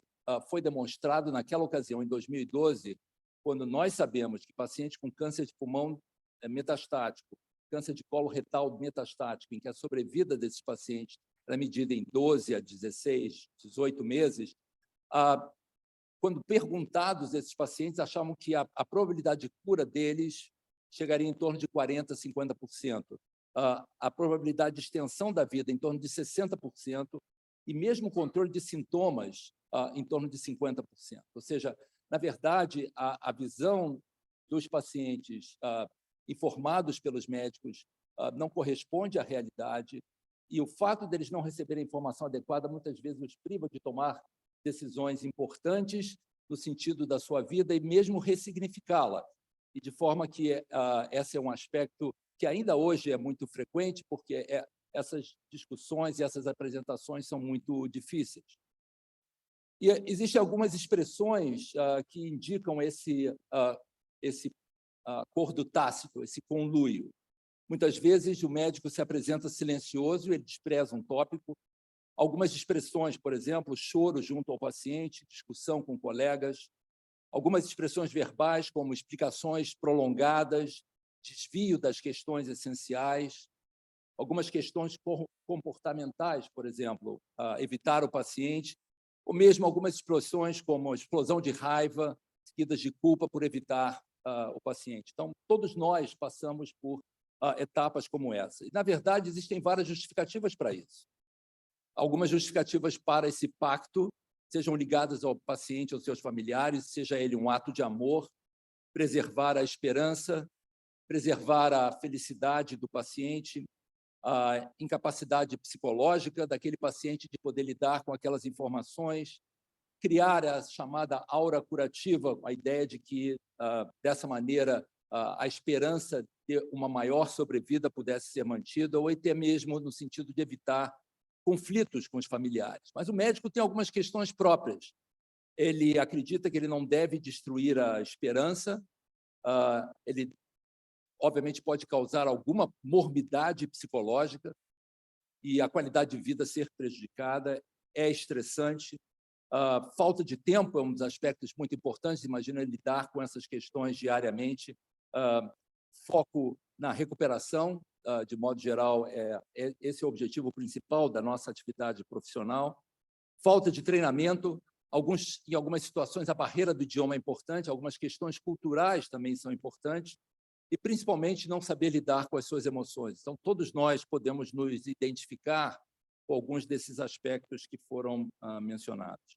foi demonstrado naquela ocasião, em 2012, quando nós sabemos que pacientes com câncer de pulmão metastático, câncer de colo retal metastático, em que a sobrevida desses pacientes era medida em 12 a 16, 18 meses, quando perguntados, esses pacientes achavam que a probabilidade de cura deles chegaria em torno de 40% a 50%. A probabilidade de extensão da vida em torno de 60%, e mesmo o controle de sintomas em torno de 50%. Ou seja, na verdade, a visão dos pacientes informados pelos médicos não corresponde à realidade, e o fato deles não receberem a informação adequada muitas vezes os priva de tomar decisões importantes no sentido da sua vida e mesmo ressignificá-la. E de forma que esse é um aspecto que ainda hoje é muito frequente, porque essas discussões e essas apresentações são muito difíceis. E existem algumas expressões que indicam esse acordo tácito, esse conluio. Muitas vezes, o médico se apresenta silencioso, ele despreza um tópico. Algumas expressões, por exemplo, choro junto ao paciente, discussão com colegas. Algumas expressões verbais, como explicações prolongadas, desvio das questões essenciais. Algumas questões comportamentais, por exemplo, evitar o paciente, ou mesmo algumas expressões como explosão de raiva, seguidas de culpa por evitar o paciente. Então, todos nós passamos por etapas como essa. E, na verdade, existem várias justificativas para isso. Algumas justificativas para esse pacto sejam ligadas ao paciente, aos seus familiares, seja ele um ato de amor, preservar a esperança, preservar a felicidade do paciente, a incapacidade psicológica daquele paciente de poder lidar com aquelas informações, criar a chamada aura curativa, a ideia de que, dessa maneira, a esperança de uma maior sobrevida pudesse ser mantida, ou até mesmo no sentido de evitar conflitos com os familiares. Mas o médico tem algumas questões próprias. Ele acredita que ele não deve destruir a esperança, ele, obviamente, pode causar alguma morbidade psicológica e a qualidade de vida ser prejudicada, é estressante. Falta de tempo é um dos aspectos muito importantes, imagina lidar com essas questões diariamente. Foco na recuperação, de modo geral, esse é o objetivo principal da nossa atividade profissional. Falta de treinamento, em algumas situações a barreira do idioma é importante, algumas questões culturais também são importantes, e principalmente não saber lidar com as suas emoções. Então, todos nós podemos nos identificar com alguns desses aspectos que foram mencionados.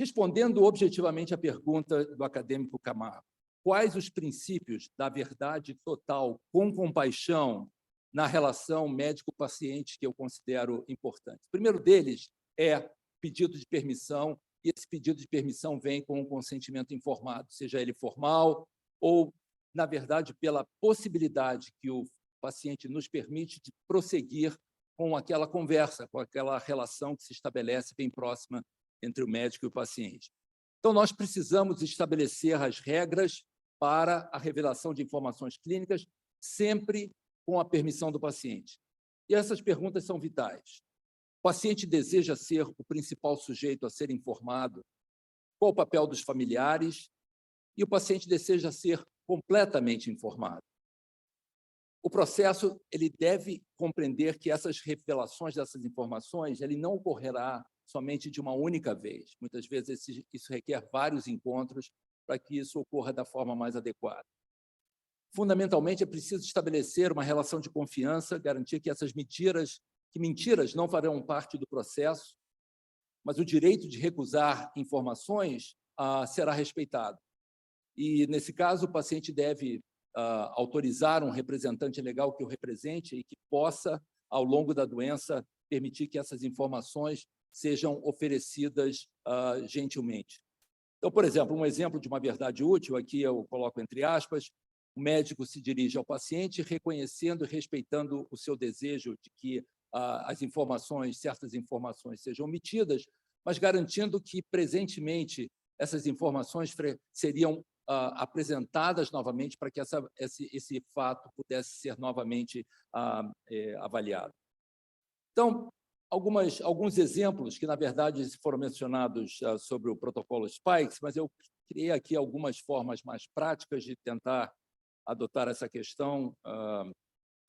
Respondendo objetivamente à pergunta do acadêmico Camargo, quais os princípios da verdade total com compaixão na relação médico-paciente que eu considero importante? O primeiro deles é pedido de permissão, e esse pedido de permissão vem com um consentimento informado, seja ele formal ou, na verdade, pela possibilidade que o paciente nos permite de prosseguir com aquela conversa, com aquela relação que se estabelece bem próxima entre o médico e o paciente. Então, nós precisamos estabelecer as regras para a revelação de informações clínicas, sempre com a permissão do paciente. E essas perguntas são vitais. O paciente deseja ser o principal sujeito a ser informado? Qual o papel dos familiares? E o paciente deseja ser completamente informado. O processo ele deve compreender que essas revelações dessas informações ele não ocorrerá somente de uma única vez. Muitas vezes isso requer vários encontros para que isso ocorra da forma mais adequada. Fundamentalmente, é preciso estabelecer uma relação de confiança, garantir que mentiras não farão parte do processo, mas o direito de recusar informações será respeitado. E, nesse caso, o paciente deve autorizar um representante legal que o represente e que possa, ao longo da doença, permitir que essas informações sejam oferecidas gentilmente. Então, por exemplo, um exemplo de uma verdade útil, aqui eu coloco entre aspas, o médico se dirige ao paciente reconhecendo e respeitando o seu desejo de que certas informações sejam omitidas, mas garantindo que, presentemente, essas informações seriam apresentadas novamente para que esse fato pudesse ser novamente avaliado. Então, alguns exemplos que, na verdade, foram mencionados sobre o protocolo Spikes, mas eu criei aqui algumas formas mais práticas de tentar adotar essa questão,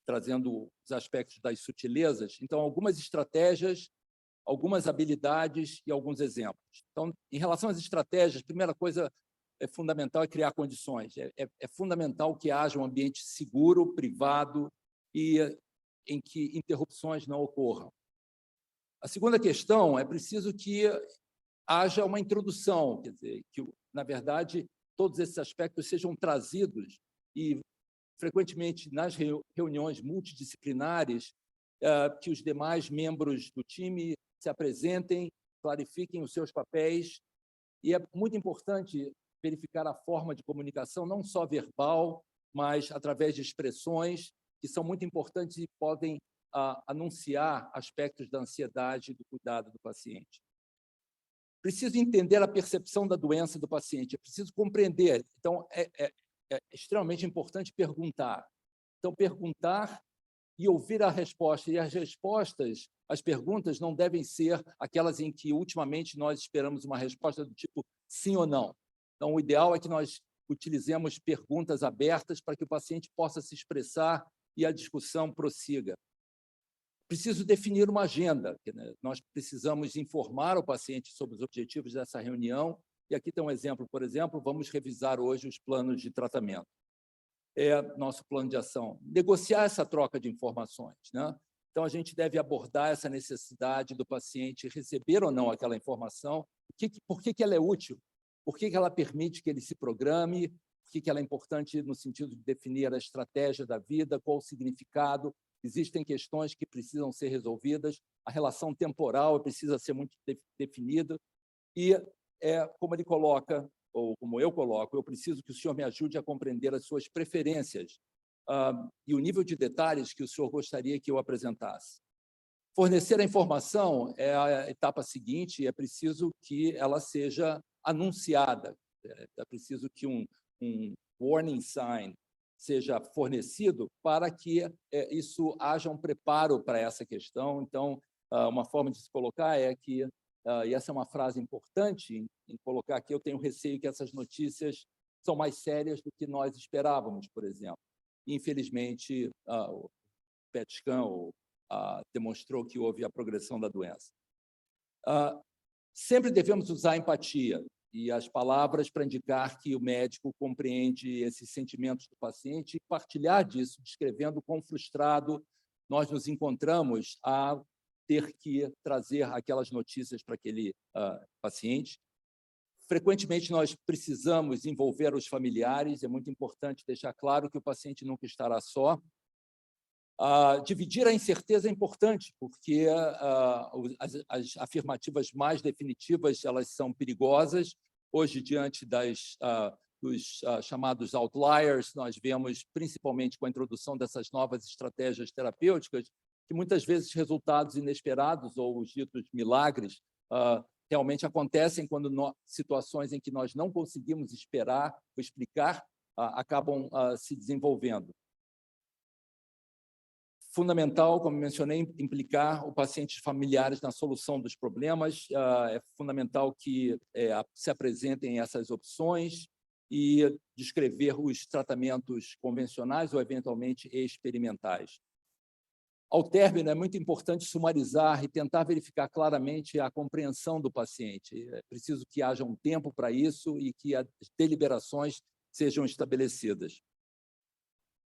trazendo os aspectos das sutilezas. Então, algumas estratégias, algumas habilidades e alguns exemplos. Então, em relação às estratégias, a primeira coisa fundamental é criar condições. É fundamental que haja um ambiente seguro, privado e em que interrupções não ocorram. A segunda questão é preciso que haja uma introdução, quer dizer, que, na verdade, todos esses aspectos sejam trazidos e, frequentemente, nas reuniões multidisciplinares, que os demais membros do time se apresentem, clarifiquem os seus papéis. E é muito importante verificar a forma de comunicação, não só verbal, mas através de expressões que são muito importantes e podem anunciar aspectos da ansiedade e do cuidado do paciente. Preciso entender a percepção da doença do paciente, é preciso compreender. Então, é extremamente importante perguntar. Então, perguntar e ouvir a resposta. E as respostas, as perguntas, não devem ser aquelas em que, ultimamente, nós esperamos uma resposta do tipo sim ou não. Então, o ideal é que nós utilizemos perguntas abertas para que o paciente possa se expressar e a discussão prossiga. Preciso definir uma agenda. Nós precisamos informar o paciente sobre os objetivos dessa reunião. E aqui tem um exemplo, por exemplo, vamos revisar hoje os planos de tratamento. Nosso plano de ação. Negociar essa troca de informações, né? Então, a gente deve abordar essa necessidade do paciente receber ou não aquela informação, por que ela é útil, por que ela permite que ele se programe, por que ela é importante no sentido de definir a estratégia da vida, qual o significado. Existem questões que precisam ser resolvidas, a relação temporal precisa ser muito definida, e, como ele coloca, ou como eu coloco, eu preciso que o senhor me ajude a compreender as suas preferências e o nível de detalhes que o senhor gostaria que eu apresentasse. Fornecer a informação é a etapa seguinte, e é preciso que ela seja anunciada, é preciso que um warning sign seja fornecido para que isso haja um preparo para essa questão. Então, uma forma de se colocar é que, e essa é uma frase importante em colocar aqui, eu tenho receio que essas notícias são mais sérias do que nós esperávamos, por exemplo. Infelizmente, o PET scan demonstrou que houve a progressão da doença. Sempre devemos usar a empatia e as palavras para indicar que o médico compreende esses sentimentos do paciente e partilhar disso, descrevendo quão frustrado nós nos encontramos a ter que trazer aquelas notícias para aquele paciente. Frequentemente, nós precisamos envolver os familiares, é muito importante deixar claro que o paciente nunca estará só. Dividir a incerteza é importante, porque as afirmativas mais definitivas elas são perigosas. Hoje, diante dos chamados outliers, nós vemos, principalmente com a introdução dessas novas estratégias terapêuticas, que muitas vezes resultados inesperados ou os ditos milagres realmente acontecem quando situações em que nós não conseguimos esperar ou explicar acabam se desenvolvendo. Fundamental, como mencionei, implicar o paciente familiares na solução dos problemas. É fundamental que se apresentem essas opções e descrever os tratamentos convencionais ou, eventualmente, experimentais. Ao término, é muito importante sumarizar e tentar verificar claramente a compreensão do paciente. É preciso que haja um tempo para isso e que as deliberações sejam estabelecidas.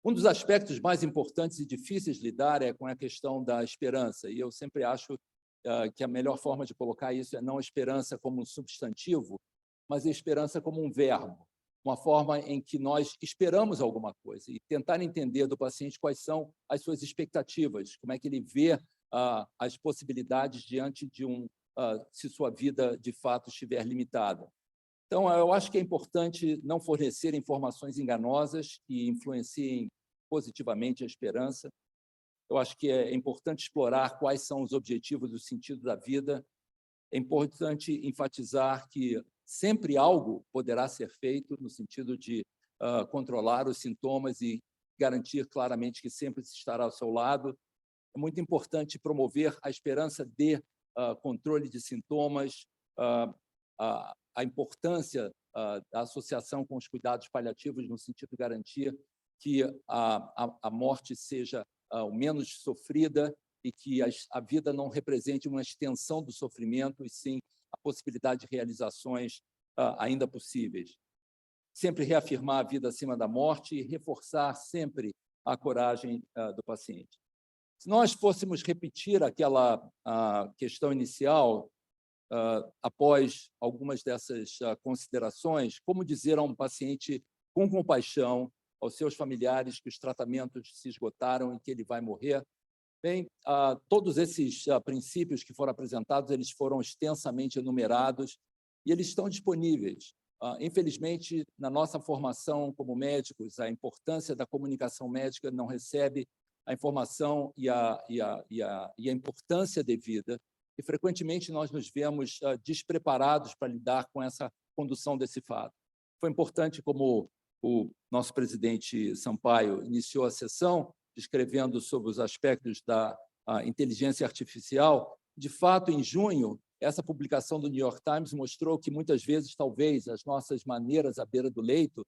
Um dos aspectos mais importantes e difíceis de lidar é com a questão da esperança, e eu sempre acho que a melhor forma de colocar isso é não a esperança como um substantivo, mas a esperança como um verbo, uma forma em que nós esperamos alguma coisa e tentar entender do paciente quais são as suas expectativas, como é que ele vê as possibilidades diante de se sua vida, de fato, estiver limitada. Então, eu acho que é importante não fornecer informações enganosas que influenciem positivamente a esperança. Eu acho que é importante explorar quais são os objetivos e o sentido da vida. É importante enfatizar que sempre algo poderá ser feito no sentido de controlar os sintomas e garantir claramente que sempre se estará ao seu lado. É muito importante promover a esperança de controle de sintomas, a importância da associação com os cuidados paliativos no sentido de garantir que a morte seja o menos sofrida e que a vida não represente uma extensão do sofrimento, e sim a possibilidade de realizações ainda possíveis. Sempre reafirmar a vida acima da morte e reforçar sempre a coragem do paciente. Se nós fôssemos repetir aquela questão inicial, após algumas dessas considerações, como dizer a um paciente com compaixão, aos seus familiares, que os tratamentos se esgotaram e que ele vai morrer? Bem, todos esses princípios que foram apresentados, eles foram extensamente enumerados e eles estão disponíveis. Infelizmente, na nossa formação como médicos, a importância da comunicação médica não recebe a informação e a importância devida. e frequentemente nós nos vemos despreparados para lidar com essa condução desse fato. Foi importante, como o nosso presidente Sampaio iniciou a sessão, descrevendo sobre os aspectos da inteligência artificial. De fato, em junho, essa publicação do New York Times mostrou que, muitas vezes, talvez, as nossas maneiras à beira do leito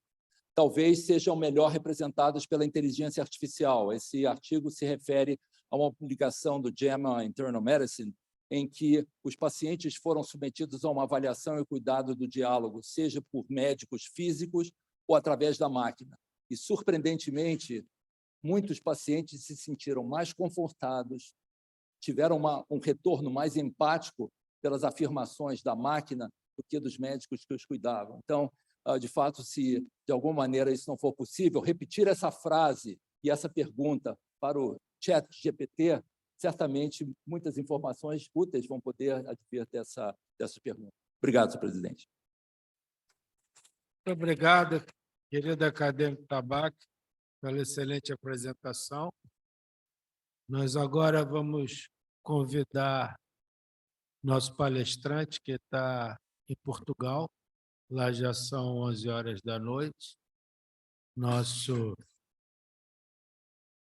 talvez sejam melhor representadas pela inteligência artificial. Esse artigo se refere a uma publicação do JAMA Internal Medicine, em que os pacientes foram submetidos a uma avaliação e cuidado do diálogo, seja por médicos físicos ou através da máquina. E, surpreendentemente, muitos pacientes se sentiram mais confortados, tiveram um retorno mais empático pelas afirmações da máquina do que dos médicos que os cuidavam. Então, de fato, se de alguma maneira isso não for possível, repetir essa frase e essa pergunta para o ChatGPT, certamente muitas informações úteis vão poder advir dessa pergunta. Obrigado, senhor presidente. Muito obrigado, querido acadêmico Tabac, pela excelente apresentação. Nós agora vamos convidar nosso palestrante, que está em Portugal. Lá já são 11 horas da noite. Nosso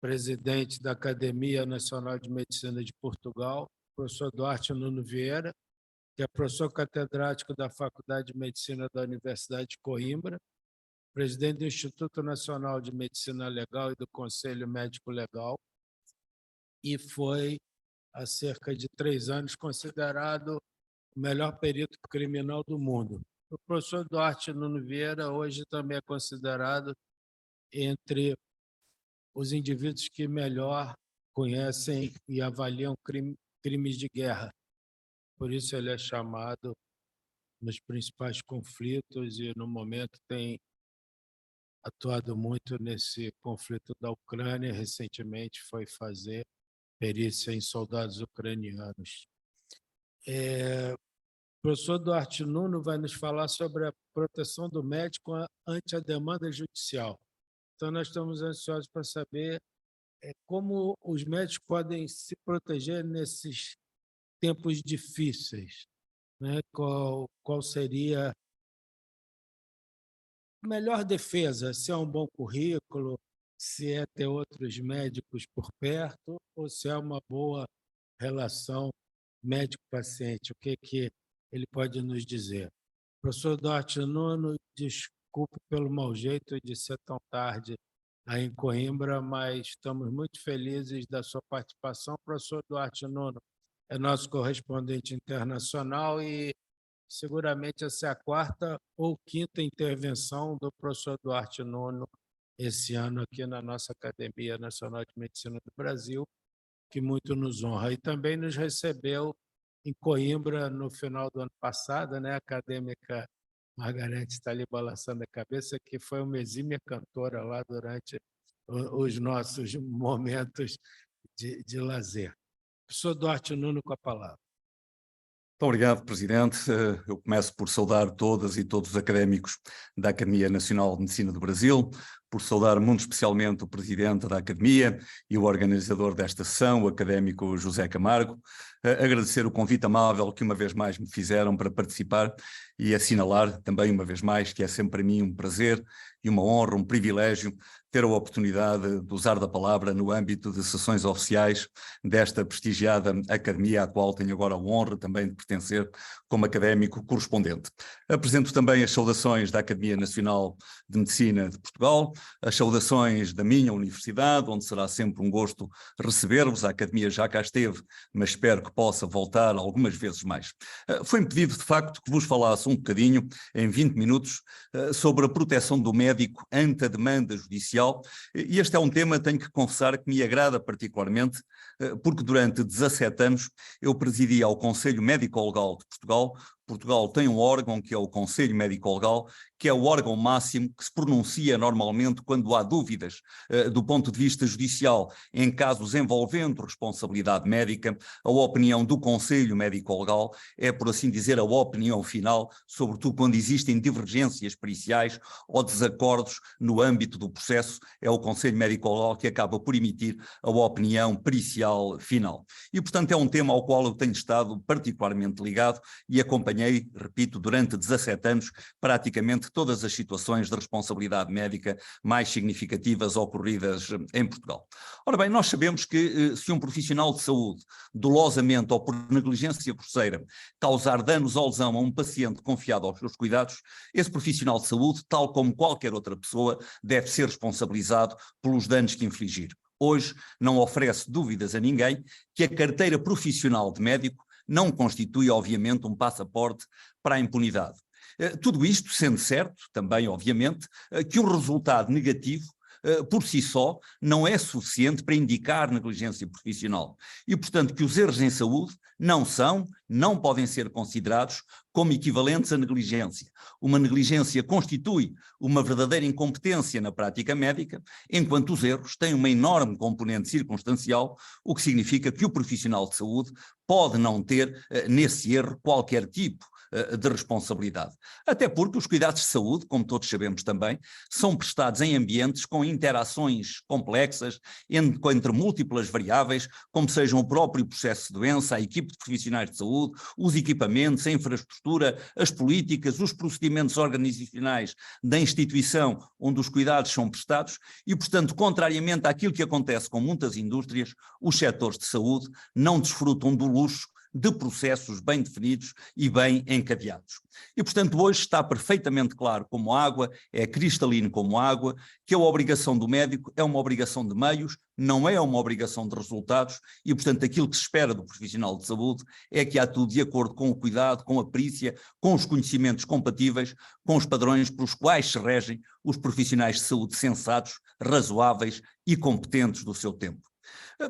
presidente da Academia Nacional de Medicina de Portugal, professor Duarte Nuno Vieira, que é professor catedrático da Faculdade de Medicina da Universidade de Coimbra, presidente do Instituto Nacional de Medicina Legal e do Conselho Médico Legal, e foi, há cerca de 3 anos, considerado o melhor perito criminal do mundo. O professor Duarte Nuno Vieira hoje também é considerado entre os indivíduos que melhor conhecem e avaliam crimes de guerra. Por isso ele é chamado nos principais conflitos e, no momento, tem atuado muito nesse conflito da Ucrânia. Recentemente foi fazer perícia em soldados ucranianos. O professor Duarte Nuno vai nos falar sobre a proteção do médico ante a demanda judicial. Então, nós estamos ansiosos para saber como os médicos podem se proteger nesses tempos difíceis, né? Qual seria a melhor defesa? Se é um bom currículo, se é ter outros médicos por perto, ou se é uma boa relação médico-paciente? O que ele pode nos dizer? Professor Duarte Nuno, desculpe pelo mau jeito de ser tão tarde aí em Coimbra, mas estamos muito felizes da sua participação. O professor Duarte Nuno é nosso correspondente internacional e seguramente essa é a 4ª ou 5ª intervenção do professor Duarte Nuno esse ano aqui na nossa Academia Nacional de Medicina do Brasil, que muito nos honra. E também nos recebeu em Coimbra no final do ano passado, né? A acadêmica Margarete está ali balançando a cabeça, que foi uma exímia cantora lá durante os nossos momentos de lazer. Professor Duarte Nuno, com a palavra. Muito obrigado, Presidente. Eu começo por saudar todas e todos os académicos da Academia Nacional de Medicina do Brasil, por saudar muito especialmente o Presidente da Academia e o organizador desta sessão, o académico José Camargo, agradecer o convite amável que uma vez mais me fizeram para participar e assinalar também uma vez mais que é sempre para mim um prazer e uma honra, um privilégio ter a oportunidade de usar da palavra no âmbito de sessões oficiais desta prestigiada academia, à qual tenho agora a honra também de pertencer como académico correspondente. Apresento também as saudações da Academia Nacional de Medicina de Portugal, as saudações da minha universidade, onde será sempre um gosto receber-vos. A Academia já cá esteve, mas espero que possa voltar algumas vezes mais. Foi-me pedido, de facto, que vos falasse um bocadinho, em 20 minutos, sobre a proteção do médico ante a demanda judicial. E este é um tema, tenho que confessar, que me agrada particularmente, porque durante 17 anos eu presidi ao Conselho Médico-Legal de Portugal Portugal tem um órgão que é o Conselho Médico-Legal, que é o órgão máximo que se pronuncia normalmente quando há dúvidas do ponto de vista judicial em casos envolvendo responsabilidade médica. A opinião do Conselho Médico-Legal é, por assim dizer, a opinião final, sobretudo quando existem divergências periciais ou desacordos no âmbito do processo, é o Conselho Médico-Legal que acaba por emitir a opinião pericial final. E, portanto, é um tema ao qual eu tenho estado particularmente ligado e acompanhei, repito, durante 17 anos, praticamente todas as situações de responsabilidade médica mais significativas ocorridas em Portugal. Ora bem, nós sabemos que se um profissional de saúde, dolosamente ou por negligência grosseira, causar danos ou lesão a um paciente confiado aos seus cuidados, esse profissional de saúde, tal como qualquer outra pessoa, deve ser responsabilizado pelos danos que infligir. Hoje não oferece dúvidas a ninguém que a carteira profissional de médico não constitui, obviamente, um passaporte para a impunidade. Tudo isto sendo certo, também, obviamente, que o resultado negativo, por si só, não é suficiente para indicar negligência profissional. E, portanto, que os erros em saúde não podem ser considerados como equivalentes à negligência. Uma negligência constitui uma verdadeira incompetência na prática médica, enquanto os erros têm uma enorme componente circunstancial, o que significa que o profissional de saúde pode não ter, nesse erro, qualquer tipo de responsabilidade. Até porque os cuidados de saúde, como todos sabemos também, são prestados em ambientes com interações complexas entre múltiplas variáveis, como sejam o próprio processo de doença, a equipe de profissionais de saúde, os equipamentos, a infraestrutura, as políticas, os procedimentos organizacionais da instituição onde os cuidados são prestados e, portanto, contrariamente àquilo que acontece com muitas indústrias, os setores de saúde não desfrutam do luxo de processos bem definidos e bem encadeados. E, portanto, hoje está perfeitamente claro como água, é cristalino como água, que a obrigação do médico é uma obrigação de meios, não é uma obrigação de resultados e, portanto, aquilo que se espera do profissional de saúde é que atue de acordo com o cuidado, com a perícia, com os conhecimentos compatíveis, com os padrões pelos quais se regem os profissionais de saúde sensatos, razoáveis e competentes do seu tempo.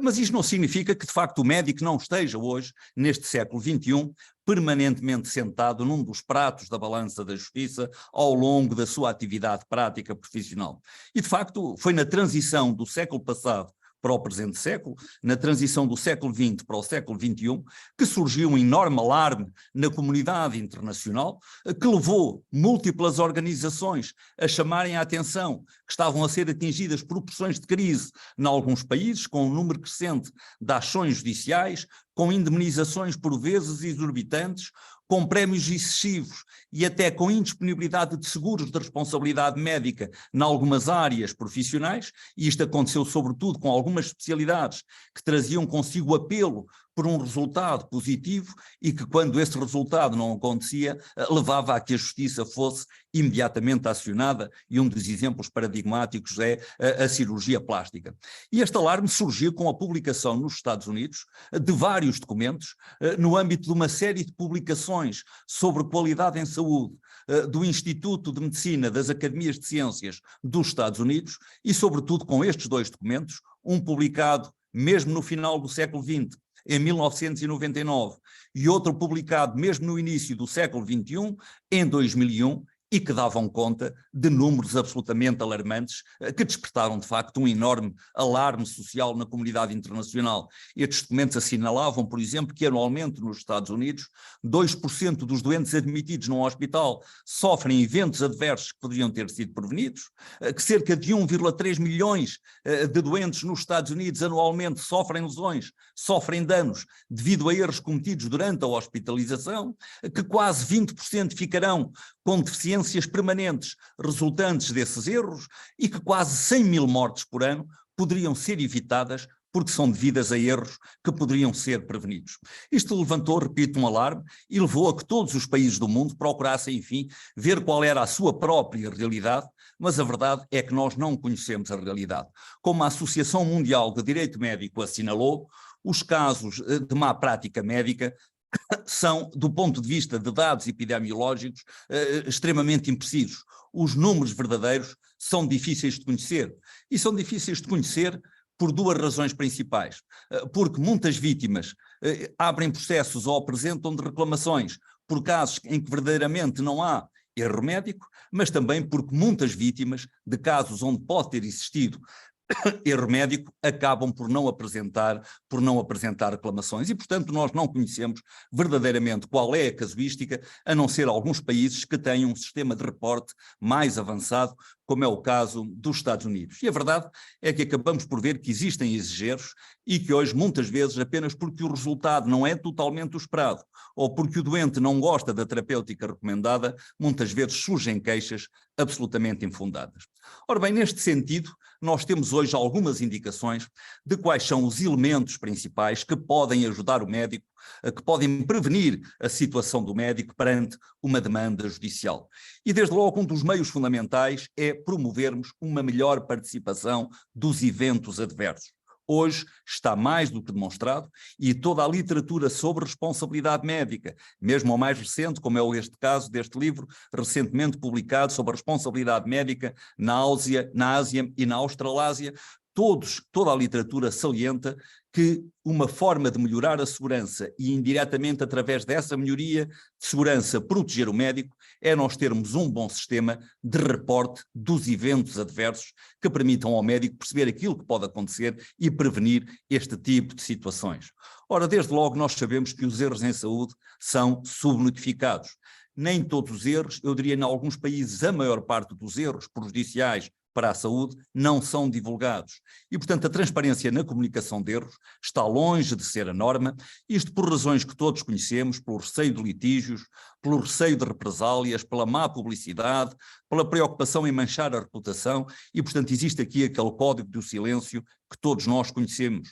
Mas isto não significa que, de facto, o médico não esteja hoje, neste século XXI, permanentemente sentado num dos pratos da balança da justiça ao longo da sua atividade prática profissional. E, de facto, foi na transição do século passado para o presente século, na transição do século XX para o século XXI, que surgiu um enorme alarme na comunidade internacional, que levou múltiplas organizações a chamarem a atenção que estavam a ser atingidas proporções de crise em alguns países, com um número crescente de ações judiciais, com indemnizações por vezes exorbitantes, com prémios excessivos e até com indisponibilidade de seguros de responsabilidade médica em algumas áreas profissionais, e isto aconteceu sobretudo com algumas especialidades que traziam consigo o apelo por um resultado positivo e que, quando esse resultado não acontecia, levava a que a justiça fosse imediatamente acionada, e um dos exemplos paradigmáticos é a cirurgia plástica. E este alarme surgiu com a publicação nos Estados Unidos de vários documentos no âmbito de uma série de publicações sobre qualidade em saúde do Instituto de Medicina das Academias de Ciências dos Estados Unidos e, sobretudo, com estes dois documentos, um publicado mesmo no final do século XX, em 1999, e outro publicado mesmo no início do século XXI, em 2001, e que davam conta de números absolutamente alarmantes que despertaram, de facto, um enorme alarme social na comunidade internacional. Estes documentos assinalavam, por exemplo, que anualmente nos Estados Unidos 2% dos doentes admitidos num hospital sofrem eventos adversos que poderiam ter sido prevenidos, que cerca de 1,3 milhões de doentes nos Estados Unidos anualmente sofrem lesões, sofrem danos devido a erros cometidos durante a hospitalização, que quase 20% ficarão com deficiências permanentes resultantes desses erros e que quase 100 mil mortes por ano poderiam ser evitadas porque são devidas a erros que poderiam ser prevenidos. Isto levantou, repito, um alarme e levou a que todos os países do mundo procurassem, enfim, ver qual era a sua própria realidade, mas a verdade é que nós não conhecemos a realidade. Como a Associação Mundial de Direito Médico assinalou, os casos de má prática médica são, do ponto de vista de dados epidemiológicos, extremamente imprecisos. Os números verdadeiros são difíceis de conhecer. E são difíceis de conhecer por duas razões principais. Porque muitas vítimas abrem processos ou apresentam de reclamações por casos em que verdadeiramente não há erro médico, mas também porque muitas vítimas de casos onde pode ter existido erro médico acabam por não apresentar reclamações e, portanto, nós não conhecemos verdadeiramente qual é a casuística, a não ser alguns países que têm um sistema de reporte mais avançado, como é o caso dos Estados Unidos. E a verdade é que acabamos por ver que existem exageros e que hoje, muitas vezes, apenas porque o resultado não é totalmente o esperado ou porque o doente não gosta da terapêutica recomendada, muitas vezes surgem queixas absolutamente infundadas. Ora bem, neste sentido, nós temos hoje algumas indicações de quais são os elementos principais que podem ajudar o médico, que podem prevenir a situação do médico perante uma demanda judicial. E desde logo um dos meios fundamentais é promovermos uma melhor participação dos eventos adversos. Hoje está mais do que demonstrado e toda a literatura sobre responsabilidade médica, mesmo ao mais recente, como é este caso deste livro, recentemente publicado sobre a responsabilidade médica na Ásia e na Australásia, toda a literatura salienta que uma forma de melhorar a segurança e indiretamente através dessa melhoria de segurança proteger o médico é nós termos um bom sistema de reporte dos eventos adversos que permitam ao médico perceber aquilo que pode acontecer e prevenir este tipo de situações. Ora, desde logo nós sabemos que os erros em saúde são subnotificados. Nem todos os erros, eu diria em alguns países a maior parte dos erros prejudiciais para a saúde não são divulgados. E, portanto, a transparência na comunicação de erros está longe de ser a norma, isto por razões que todos conhecemos, pelo receio de litígios, pelo receio de represálias, pela má publicidade, pela preocupação em manchar a reputação e, portanto, existe aqui aquele código do silêncio que todos nós conhecemos.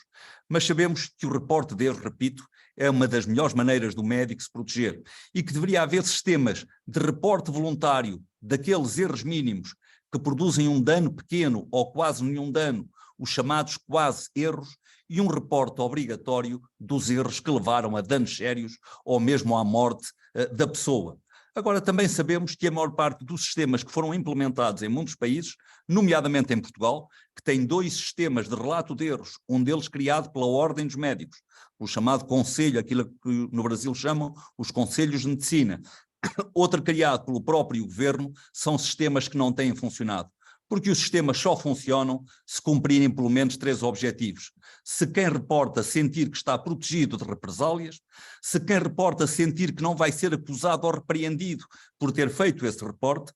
Mas sabemos que o reporte de erros, repito, é uma das melhores maneiras do médico se proteger e que deveria haver sistemas de reporte voluntário daqueles erros mínimos que produzem um dano pequeno ou quase nenhum dano, os chamados quase erros, e um reporte obrigatório dos erros que levaram a danos sérios ou mesmo à morte da pessoa. Agora, também sabemos que a maior parte dos sistemas que foram implementados em muitos países, nomeadamente em Portugal, que tem 2 sistemas de relato de erros, um deles criado pela Ordem dos Médicos, o chamado Conselho, aquilo que no Brasil chamam os Conselhos de Medicina, outro criado pelo próprio governo, são sistemas que não têm funcionado, porque os sistemas só funcionam se cumprirem pelo menos 3 objetivos. Se quem reporta sentir que está protegido de represálias, se quem reporta sentir que não vai ser acusado ou repreendido por ter feito esse reporte,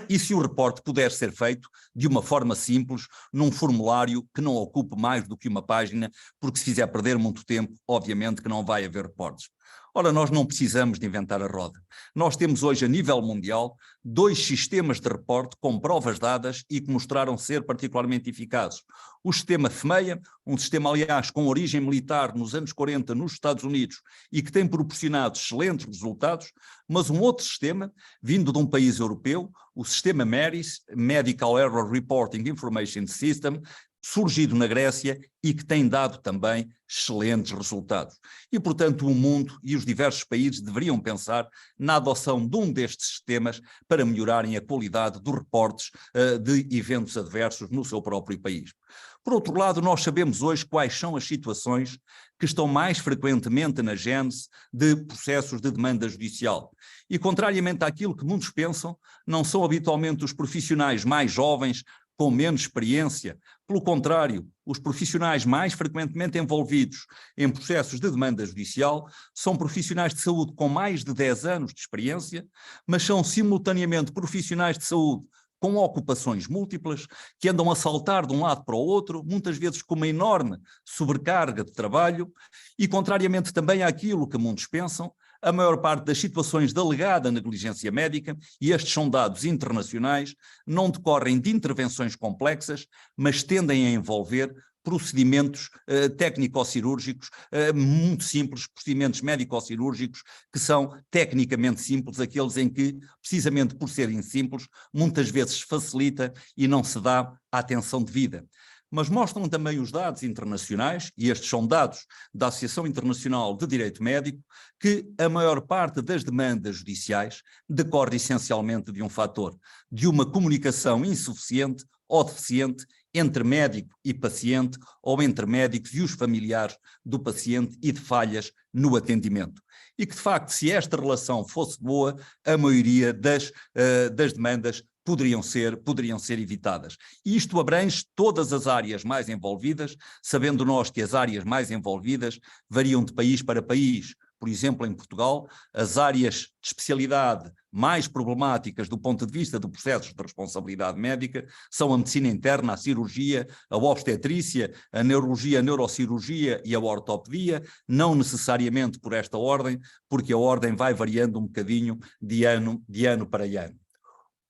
e se o reporte puder ser feito de uma forma simples, num formulário que não ocupe mais do que uma página, porque se fizer perder muito tempo, obviamente que não vai haver reportes. Ora, nós não precisamos de inventar a roda. Nós temos hoje, a nível mundial, 2 sistemas de reporte com provas dadas e que mostraram ser particularmente eficazes. O sistema FMEA, um sistema, aliás, com origem militar nos anos 40 nos Estados Unidos e que tem proporcionado excelentes resultados, mas um outro sistema, vindo de um país europeu, o sistema MERIS, Medical Error Reporting Information System, surgido na Grécia e que tem dado também excelentes resultados. E, portanto, o mundo e os diversos países deveriam pensar na adoção de um destes sistemas para melhorarem a qualidade dos reportes de eventos adversos no seu próprio país. Por outro lado, nós sabemos hoje quais são as situações que estão mais frequentemente na gênese de processos de demanda judicial. E, contrariamente àquilo que muitos pensam, não são habitualmente os profissionais mais jovens, com menos experiência. Pelo contrário, os profissionais mais frequentemente envolvidos em processos de demanda judicial são profissionais de saúde com mais de 10 anos de experiência, mas são simultaneamente profissionais de saúde com ocupações múltiplas, que andam a saltar de um lado para o outro, muitas vezes com uma enorme sobrecarga de trabalho, e contrariamente também àquilo que muitos pensam, a maior parte das situações de alegada negligência médica, e estes são dados internacionais, não decorrem de intervenções complexas, mas tendem a envolver procedimentos técnico-cirúrgicos muito simples, procedimentos médico-cirúrgicos que são tecnicamente simples, aqueles em que, precisamente por serem simples, muitas vezes facilita e não se dá a atenção devida. Mas mostram também os dados internacionais, e estes são dados da Associação Internacional de Direito Médico, que a maior parte das demandas judiciais decorre essencialmente de um fator, de uma comunicação insuficiente ou deficiente entre médico e paciente ou entre médicos e os familiares do paciente e de falhas no atendimento. E que, de facto, se esta relação fosse boa, a maioria das demandas poderiam ser evitadas. E isto abrange todas as áreas mais envolvidas, sabendo nós que as áreas mais envolvidas variam de país para país. Por exemplo, em Portugal, as áreas de especialidade mais problemáticas do ponto de vista do processo de responsabilidade médica são a medicina interna, a cirurgia, a obstetrícia, a neurologia, a neurocirurgia e a ortopedia, não necessariamente por esta ordem, porque a ordem vai variando um bocadinho de ano para ano.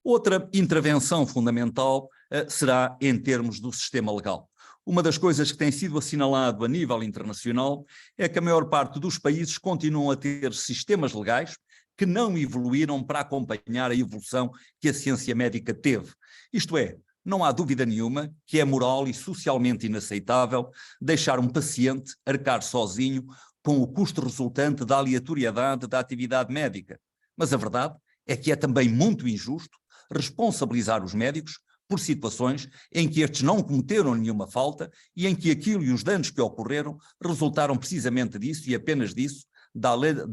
Outra intervenção fundamental será em termos do sistema legal. Uma das coisas que tem sido assinalado a nível internacional é que a maior parte dos países continuam a ter sistemas legais que não evoluíram para acompanhar a evolução que a ciência médica teve. Isto é, não há dúvida nenhuma que é moral e socialmente inaceitável deixar um paciente arcar sozinho com o custo resultante da aleatoriedade da atividade médica. Mas a verdade é que é também muito injusto responsabilizar os médicos por situações em que estes não cometeram nenhuma falta e em que aquilo e os danos que ocorreram resultaram precisamente disso e apenas disso, da